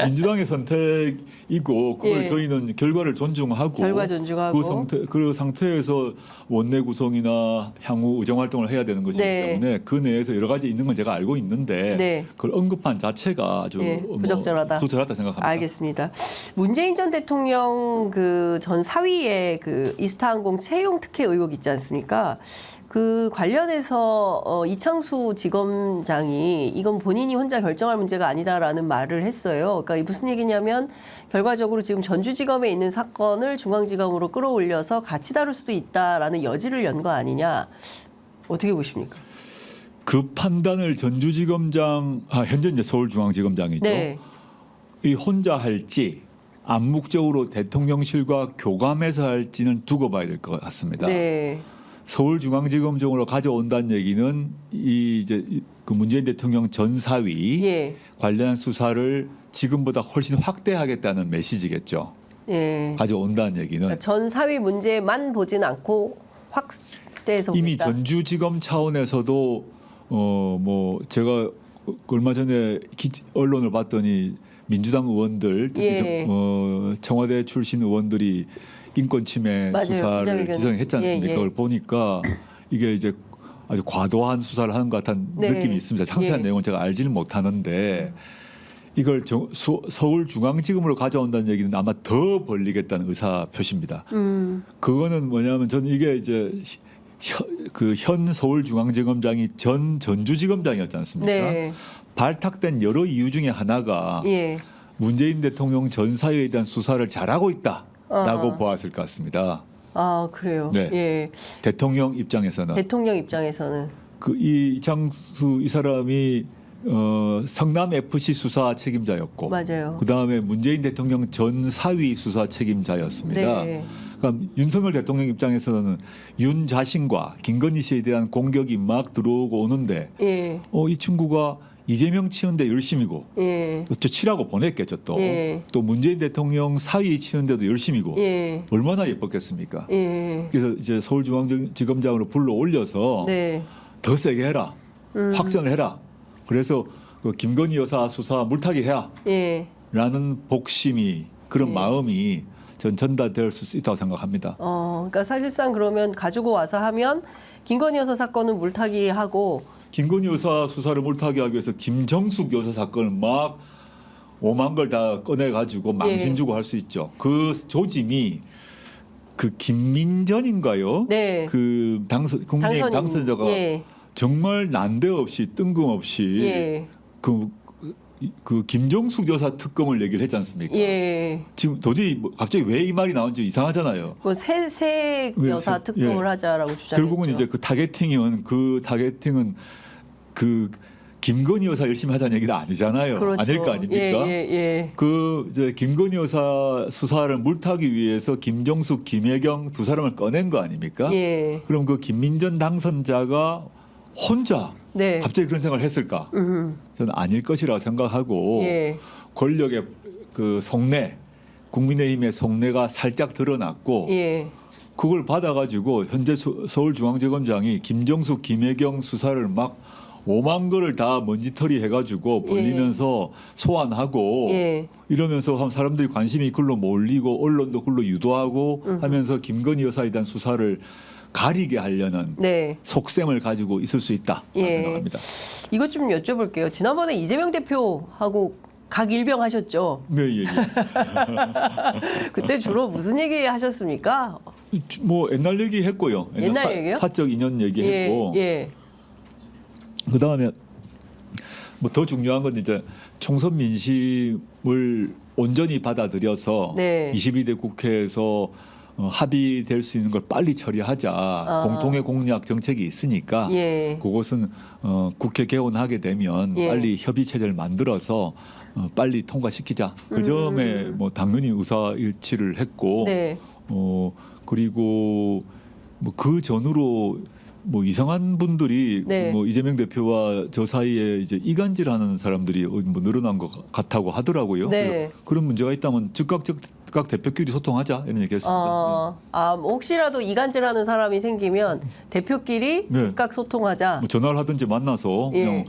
민주당의 선택이고 그걸 예. 저희는 결과를 존중하고 결과 존중하고. 그 상태에서 원내 구성이나 향후 의정 활동을 해야 되는 것이기 네. 때문에 그 내에서 여러 가지 있는 건 제가 알고 있는데 네. 그걸 언급한 자체가 아주 예, 부적절하다. 부적절하다 생각합니다. 알겠습니다. 문재인 전 대통령 그 전 사위의 그 이스타항공 채용 특혜 의혹 있지 않습니까? 그 관련해서 이창수 지검장이 이건 본인이 혼자 결정할 문제가 아니다라는 말을 했어요. 그러니까 이 무슨 얘기냐면 결과적으로 지금 전주지검에 있는 사건을 중앙지검으로 끌어올려서 같이 다룰 수도 있다라는 여지를 연 거 아니냐. 어떻게 보십니까? 그 판단을 전주지검장 현재 이제 서울중앙지검장이죠. 네. 이 혼자 할지 암묵적으로 대통령실과 교감해서 할지는 두고 봐야 될 것 같습니다. 네. 서울중앙지검장으로 가져온다는 얘기는 이제 그 문재인 대통령 전 사위 예. 관련한 수사를 지금보다 훨씬 확대하겠다는 메시지겠죠. 예. 가져온다는 얘기는 그러니까 전 사위 문제만 보진 않고 확대해서 이미 보겠다. 전주지검 차원에서도 뭐 제가 얼마 전에 언론을 봤더니 민주당 의원들 특히 예. 청와대 출신 의원들이 인권 침해 맞아요. 수사를 기자회견. 기성했지 않습니까? 예, 예. 그걸 보니까 이게 이제 아주 과도한 수사를 하는 것 같은 네. 느낌이 있습니다. 상세한 예. 내용은 제가 알지는 못하는데 이걸 서울중앙지검으로 가져온다는 얘기는 아마 더 벌리겠다는 의사 표시입니다. 그거는 뭐냐면 저는 이게 이제 현 서울중앙지검장이 전 전주지검장이었지 않습니까? 네. 발탁된 여러 이유 중에 하나가 예. 문재인 대통령 전 사위에 대한 수사를 잘하고 있다라고 보았을 것 같습니다. 아, 그래요. 네. 예. 대통령 입장에서는 대통령 입장에서는 그 이창수 이 사람이 성남 FC 수사 책임자였고, 맞아요. 그 다음에 문재인 대통령 전 사위 수사 책임자였습니다. 네. 그러니까 윤석열 대통령 입장에서는 윤 자신과 김건희 씨에 대한 공격이 막 들어오고 오는데, 예. 이 친구가 이재명 치는데 열심이고, 예. 또 치라고 보냈겠죠 또. 예. 또 문재인 대통령 사위 치는데도 열심이고, 예. 얼마나 예뻤겠습니까? 예. 그래서 이제 서울중앙지검장으로 불러 올려서 네. 더 세게 해라, 확전을 해라. 그래서 그 김건희 여사 수사 물타기 해야라는 예. 복심이 그런 예. 마음이 전 전달될 수 있다고 생각합니다. 그러니까 사실상 그러면 가지고 와서 하면 김건희 여사 사건은 물타기 하고 김건희 여사 수사를 물타기 하기 위해서 김정숙 여사 사건을 막 오만 걸 다 꺼내 가지고 망신 주고 할 수 있죠. 그 조짐이 그 김민전인가요? 네. 그 국민의힘 당선자가 예. 정말 난데없이 뜬금없이 예. 그 김정숙 여사 특검을 얘기를 했지 않습니까? 예. 지금 도저히 갑자기 왜 이 말이 나온지 이상하잖아요. 뭐 새 여사 왜, 특검을 예. 하자라고 주장했죠. 결국은 이제 그 타겟팅은 그 김건희 여사 열심히 하자는 얘기는 아니잖아요. 그렇죠. 아닐 거 아닙니까? 예. 그 이제 김건희 여사 수사를 물타기 위해서 김정숙, 김혜경 두 사람을 꺼낸 거 아닙니까? 예. 그럼 그 김민전 당선자가 혼자 네. 갑자기 그런 생각을 했을까? 저는 아닐 것이라고 생각하고 예. 권력의 그 속내, 국민의힘의 속내가 살짝 드러났고 예. 그걸 받아가지고 현재 서울중앙지검장이 김정숙, 김혜경 수사를 막 5만 거를 다 먼지털이 해가지고 벌리면서 소환하고 예. 이러면서 하면 사람들이 관심이 글로 몰리고 언론도 글로 유도하고 하면서 김건희 여사에 대한 수사를 가리게 하려는 네. 속셈을 가지고 있을 수 있다 예. 생각합니다. 이것 좀 여쭤볼게요. 지난번에 이재명 대표하고 각일병하셨죠? 네, 예. 그때 주로 무슨 얘기 하셨습니까? 뭐 옛날 얘기 했고요. 옛날 얘기요? 사적 인연 얘기했고. 예. 그 다음에 뭐 더 중요한 건 이제 총선 민심을 온전히 받아들여서 네. 22대 국회에서 합의될 수 있는 걸 빨리 처리하자. 공통의 공약 정책이 있으니까 예. 그것은 국회 개원하게 되면 예. 빨리 협의 체제를 만들어서 빨리 통과시키자. 그 점에 뭐 당연히 의사일치를 했고 네. 그리고 뭐 그 전으로 뭐 이상한 분들이 네. 뭐 이재명 대표와 저 사이에 이제 이간질하는 사람들이 뭐 늘어난 것 같다고 하더라고요. 네. 그래서 그런 문제가 있다면 즉각 대표끼리 소통하자 이런 얘기했습니다. 뭐 혹시라도 이간질하는 사람이 생기면 대표끼리 네. 즉각 소통하자. 뭐 전화를 하든지 만나서 예. 그냥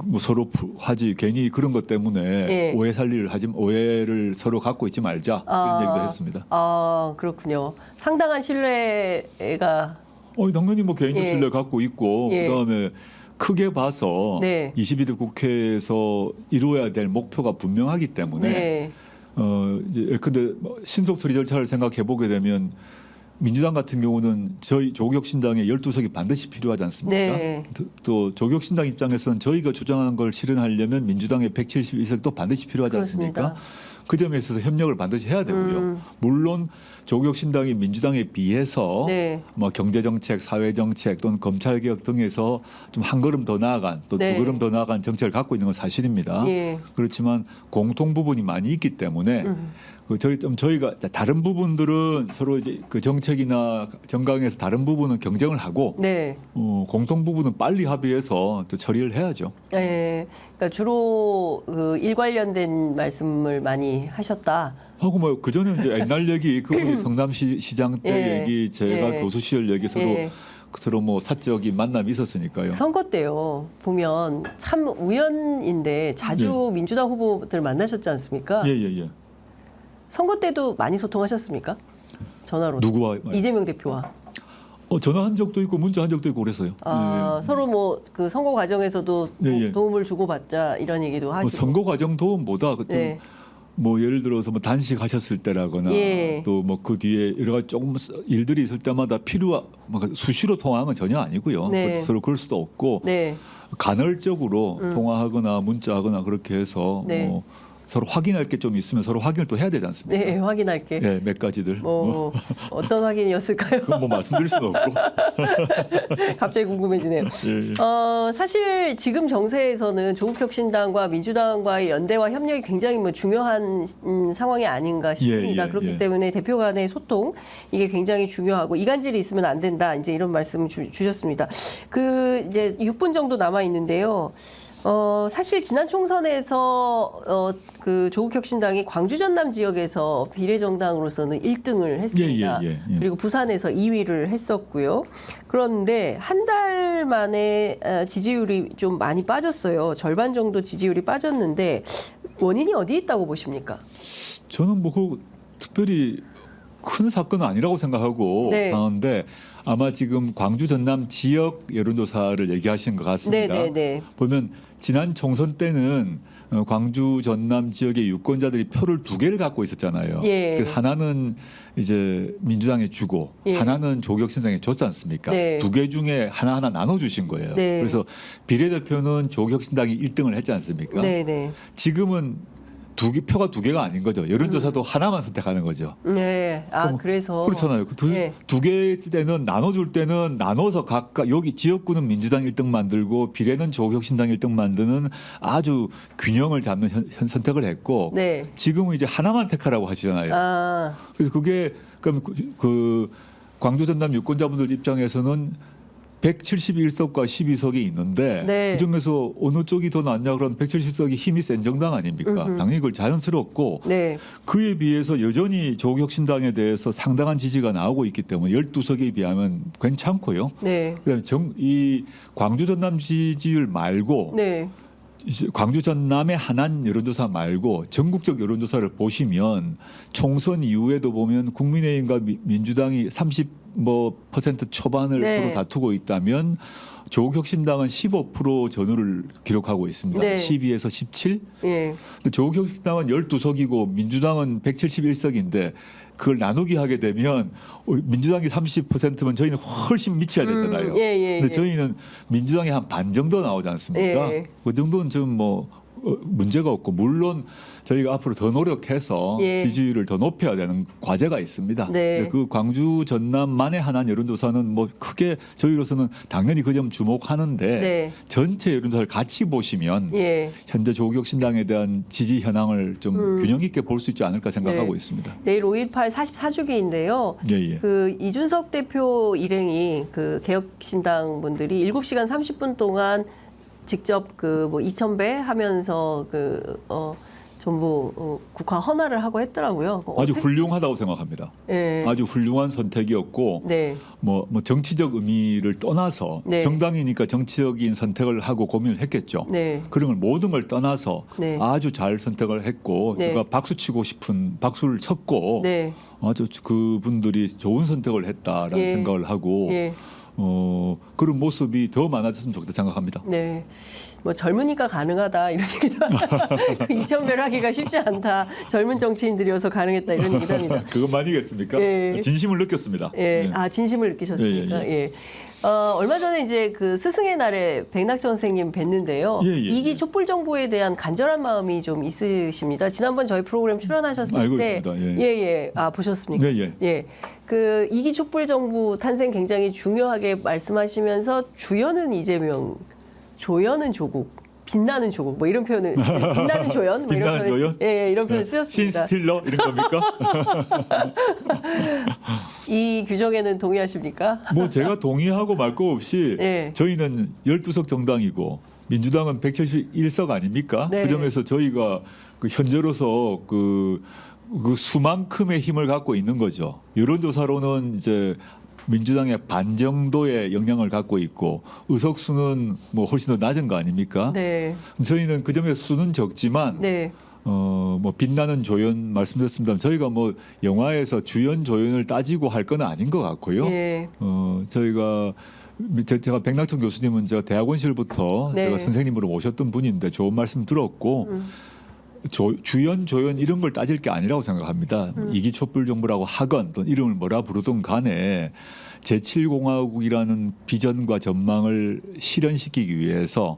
뭐 서로 하지 괜히 그런 것 때문에 예. 오해 살리를 하지 오해를 서로 갖고 있지 말자 이런 얘기도 했습니다. 그렇군요. 상당한 신뢰가 당연히 뭐 개인적 예. 신뢰 갖고 있고 예. 그다음에 크게 봐서 네. 22대 국회에서 이루어야 될 목표가 분명하기 때문에 네. 이제 근데 신속 처리 절차를 생각해 보게 되면 민주당 같은 경우는 저희 조국혁신당에 12석이 반드시 필요하지 않습니까? 네. 또 조국혁신당 입장에서는 저희가 주장하는 걸 실현하려면 민주당의 172석도 반드시 필요하지 그렇습니다. 않습니까? 그 점에 있어서 협력을 반드시 해야 되고요. 물론 조국혁신당이 민주당에 비해서 네. 뭐 경제정책, 사회정책 또는 검찰개혁 등에서 좀 한 걸음 더 나아간 또 두 네. 걸음 더 나아간 정책을 갖고 있는 건 사실입니다. 예. 그렇지만 공통 부분이 많이 있기 때문에 저희가 다른 부분들은 서로 이제 그 정책이나 정강에서 다른 부분은 경쟁을 하고 네. 공통 부분은 빨리 합의해서 또 처리를 해야죠. 네. 그러니까 주로 일 관련된 말씀을 많이 하셨다. 하고 뭐 그 전에 이제 옛날 얘기 그 우리 성남시장 때 예. 얘기 제가 예. 교수 시절 얘기 예. 서로 뭐 사적인 만남이 있었으니까요. 선거 때요 보면 참 우연인데 자주 민주당 후보들 만나셨지 않습니까? 예예예. 선거 때도 많이 소통하셨습니까? 전화로. 누구와 이재명 대표와. 전화한 적도 있고 문자한 적도 있고 그래서요. 예. 서로 뭐 그 선거 과정에서도 네, 예. 도움을 주고받자 이런 얘기도 하시고. 뭐 선거 과정 도움보다 네. 뭐 예를 들어서 뭐 단식하셨을 때라거나 예. 또 뭐 그 뒤에 여러 가지 조금 일들이 있을 때마다 뭐 수시로 통화한 건 전혀 아니고요. 네. 서로 그럴 수도 없고 네. 간헐적으로 통화하거나 문자하거나 그렇게 해서 네. 뭐 서로 확인할 게 좀 있으면 서로 확인을 또 해야 되지 않습니까? 네, 확인할게. 네, 몇 가지들. 뭐 어떤 확인이었을까요? 그건 뭐 말씀드릴 수는 없고. 갑자기 궁금해지네요. 예, 예. 사실 지금 정세에서는 조국혁신당과 민주당과의 연대와 협력이 굉장히 뭐 중요한 상황이 아닌가 싶습니다. 예, 예, 그렇기 예. 때문에 대표 간의 소통 이게 굉장히 중요하고 이간질이 있으면 안 된다. 이제 이런 말씀을 주셨습니다. 그 이제 6분 정도 남아 있는데요. 사실 지난 총선에서 그 조국혁신당이 광주 전남 지역에서 비례정당으로서는 1등을 했습니다. 예. 그리고 부산에서 2위를 했었고요. 그런데 한 달 만에 지지율이 좀 많이 빠졌어요. 절반 정도 지지율이 빠졌는데 원인이 어디에 있다고 보십니까? 저는 뭐 그 특별히 큰 사건은 아니라고 생각하고 네. 하는데 아마 지금 광주 전남 지역 여론조사를 얘기하시는 것 같습니다. 네. 보면 지난 총선 때는 광주 전남 지역의 유권자들이 표를 2개를 갖고 있었잖아요. 예. 그래서 하나는 이제 민주당에 주고 예. 하나는 조국혁신당에 줬지 않습니까? 네. 2개 중에 하나하나 나눠주신 거예요. 네. 그래서 비례대표는 조국혁신당이 1등을 했지 않습니까? 네. 지금은 표가 2개가 아닌 거죠. 여론조사도 하나만 선택하는 거죠. 네. 그래서 그렇잖아요. 예. 두 개 때는 나눠줄 때는 나눠서 각각 여기 지역구는 민주당 1등 만들고 비례는 조국혁신당 1등 만드는 아주 균형을 잡는 선택을 했고 네. 지금은 이제 하나만 택하라고 하시잖아요. 그래서 그게 그럼 그 광주 전남 유권자분들 입장에서는 171석과 12석이 있는데 네. 그중에서 어느 쪽이 더 낫냐 그러면 170석이 힘이 센 정당 아닙니까? 당연히 그걸 자연스럽고 네. 그에 비해서 여전히 조국혁신당에 대해서 상당한 지지가 나오고 있기 때문에 12석에 비하면 괜찮고요. 네. 그다음에 이 광주 전남 지지율 말고 네. 이제 광주 전남의 한한 여론조사 말고 전국적 여론조사를 보시면 총선 이후에도 보면 국민의힘과 민주당이 30% 초반을 네. 서로 다투고 있다면 조국혁신당은 15% 전후를 기록하고 있습니다. 네. 12에서 17. 예. 근데 조국혁신당은 12석이고 민주당은 171석인데 그걸 나누기 하게 되면 민주당이 30%면 저희는 훨씬 미쳐야 되잖아요. 예. 근데 저희는 민주당이 한 반 정도 나오지 않습니까? 예. 그 정도는 좀 뭐 문제가 없고 물론 저희가 앞으로 더 노력해서 예. 지지율을 더 높여야 되는 과제가 있습니다. 네. 그 광주 전남만의 하나는 여론조사는 뭐 크게 저희로서는 당연히 그 점 주목하는데 네. 전체 여론조사를 같이 보시면 예. 현재 조국 신당에 대한 지지 현황을 좀 균형 있게 볼 수 있지 않을까 생각하고 네. 있습니다. 내일 5.18 44주기인데요. 예, 예. 그 이준석 대표 일행이 그 개혁신당 분들이 7시간 30분 동안 직접 그 뭐 2,000배 하면서 전부 국화 헌화를 하고 했더라고요. 아주 훌륭하다고 생각합니다. 네. 아주 훌륭한 선택이었고 네. 뭐 정치적 의미를 떠나서 네. 정당이니까 정치적인 선택을 하고 고민을 했겠죠. 네. 그런 걸 모든 걸 떠나서 네. 아주 잘 선택을 했고 네. 제가 박수 치고 싶은 박수를 쳤고 네. 아주 그분들이 좋은 선택을 했다라는 예. 생각을 하고 예. 그런 모습이 더 많아졌으면 좋겠다 생각합니다. 네. 뭐 젊으니까 가능하다 이런 얘기도 2,000배를 하기가 쉽지 않다. 젊은 정치인들이어서 가능했다 이런 얘기도 합니다. 그건 아니겠습니까? 예. 진심을 느꼈습니다. 예. 예. 아, 진심을 느끼셨습니까? 예, 예. 얼마 전에 이제 그 스승의 날에 백낙천 선생님 뵀는데요. 예, 예, 이기 예. 촛불 정부에 대한 간절한 마음이 좀 있으십니다. 지난번 저희 프로그램 출연하셨을 알고 때 있습니다. 예. 예. 아, 보셨습니까? 네, 예. 예. 그 이기 촛불 정부 탄생 굉장히 중요하게 말씀하시면서 주연은 이재명, 조연은 조국, 빛나는 조국 뭐 이런 표현을 빛나는 조연 뭐 이런 빛나는 표현을 조연? 예, 이런 표현 신 쓰였습니다. 스틸러 이런 겁니까? 이 규정에는 동의하십니까? 뭐 제가 동의하고 말 거 없이 예. 저희는 12석 정당이고 민주당은 171석 아닙니까? 네. 그 점에서 저희가 그 현재로서 그 수만큼의 힘을 갖고 있는 거죠. 여론조사로는 이제 민주당의 반 정도의 영향을 갖고 있고 의석수는 뭐 훨씬 더 낮은 거 아닙니까? 네. 저희는 그 점에서 수는 적지만 네. 뭐 빛나는 조연 말씀드렸습니다. 저희가 뭐 영화에서 주연 조연을 따지고 할 건 아닌 것 같고요. 예. 저희가 제가 백낙천 교수님은 제가 대학원 시절부터 네. 제가 선생님으로 모셨던 분인데 좋은 말씀 들었고 주연 조연 이런 걸 따질 게 아니라고 생각합니다. 이기 촛불 정부라고 하건 또 이름을 뭐라 부르든 간에 제7공화국이라는 비전과 전망을 실현시키기 위해서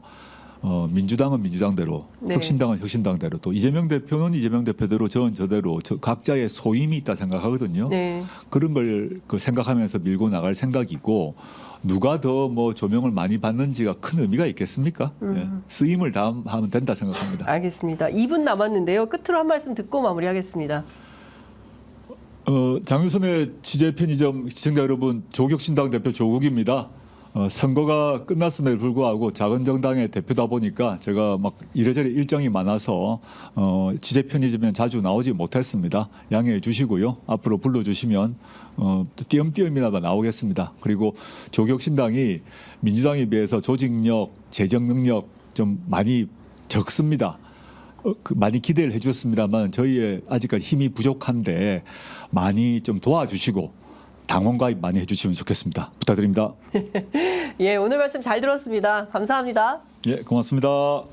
민주당은 민주당대로, 네. 혁신당은 혁신당대로, 또 이재명 대표는 이재명 대표대로, 저는 저대로 각자의 소임이 있다 생각하거든요. 네. 그런 걸 생각하면서 밀고 나갈 생각이고 누가 더 뭐 조명을 많이 받는지가 큰 의미가 있겠습니까? 예. 쓰임을 다하면 된다 생각합니다. 알겠습니다. 2분 남았는데요. 끝으로 한 말씀 듣고 마무리하겠습니다. 장유선의 취재 편의점 시청자 여러분, 조국신당 대표 조국입니다. 선거가 끝났음에도 불구하고 작은 정당의 대표다 보니까 제가 막 이래저래 일정이 많아서 취재 편의점에 자주 나오지 못했습니다. 양해해 주시고요. 앞으로 불러주시면 띄엄띄엄이나마 나오겠습니다. 그리고 조국신당이 민주당에 비해서 조직력, 재정 능력 좀 많이 적습니다. 많이 기대를 해주셨습니다만 저희의 아직까지 힘이 부족한데 많이 좀 도와주시고 당원 가입 많이 해주시면 좋겠습니다. 부탁드립니다. 예, 오늘 말씀 잘 들었습니다. 감사합니다. 예, 고맙습니다.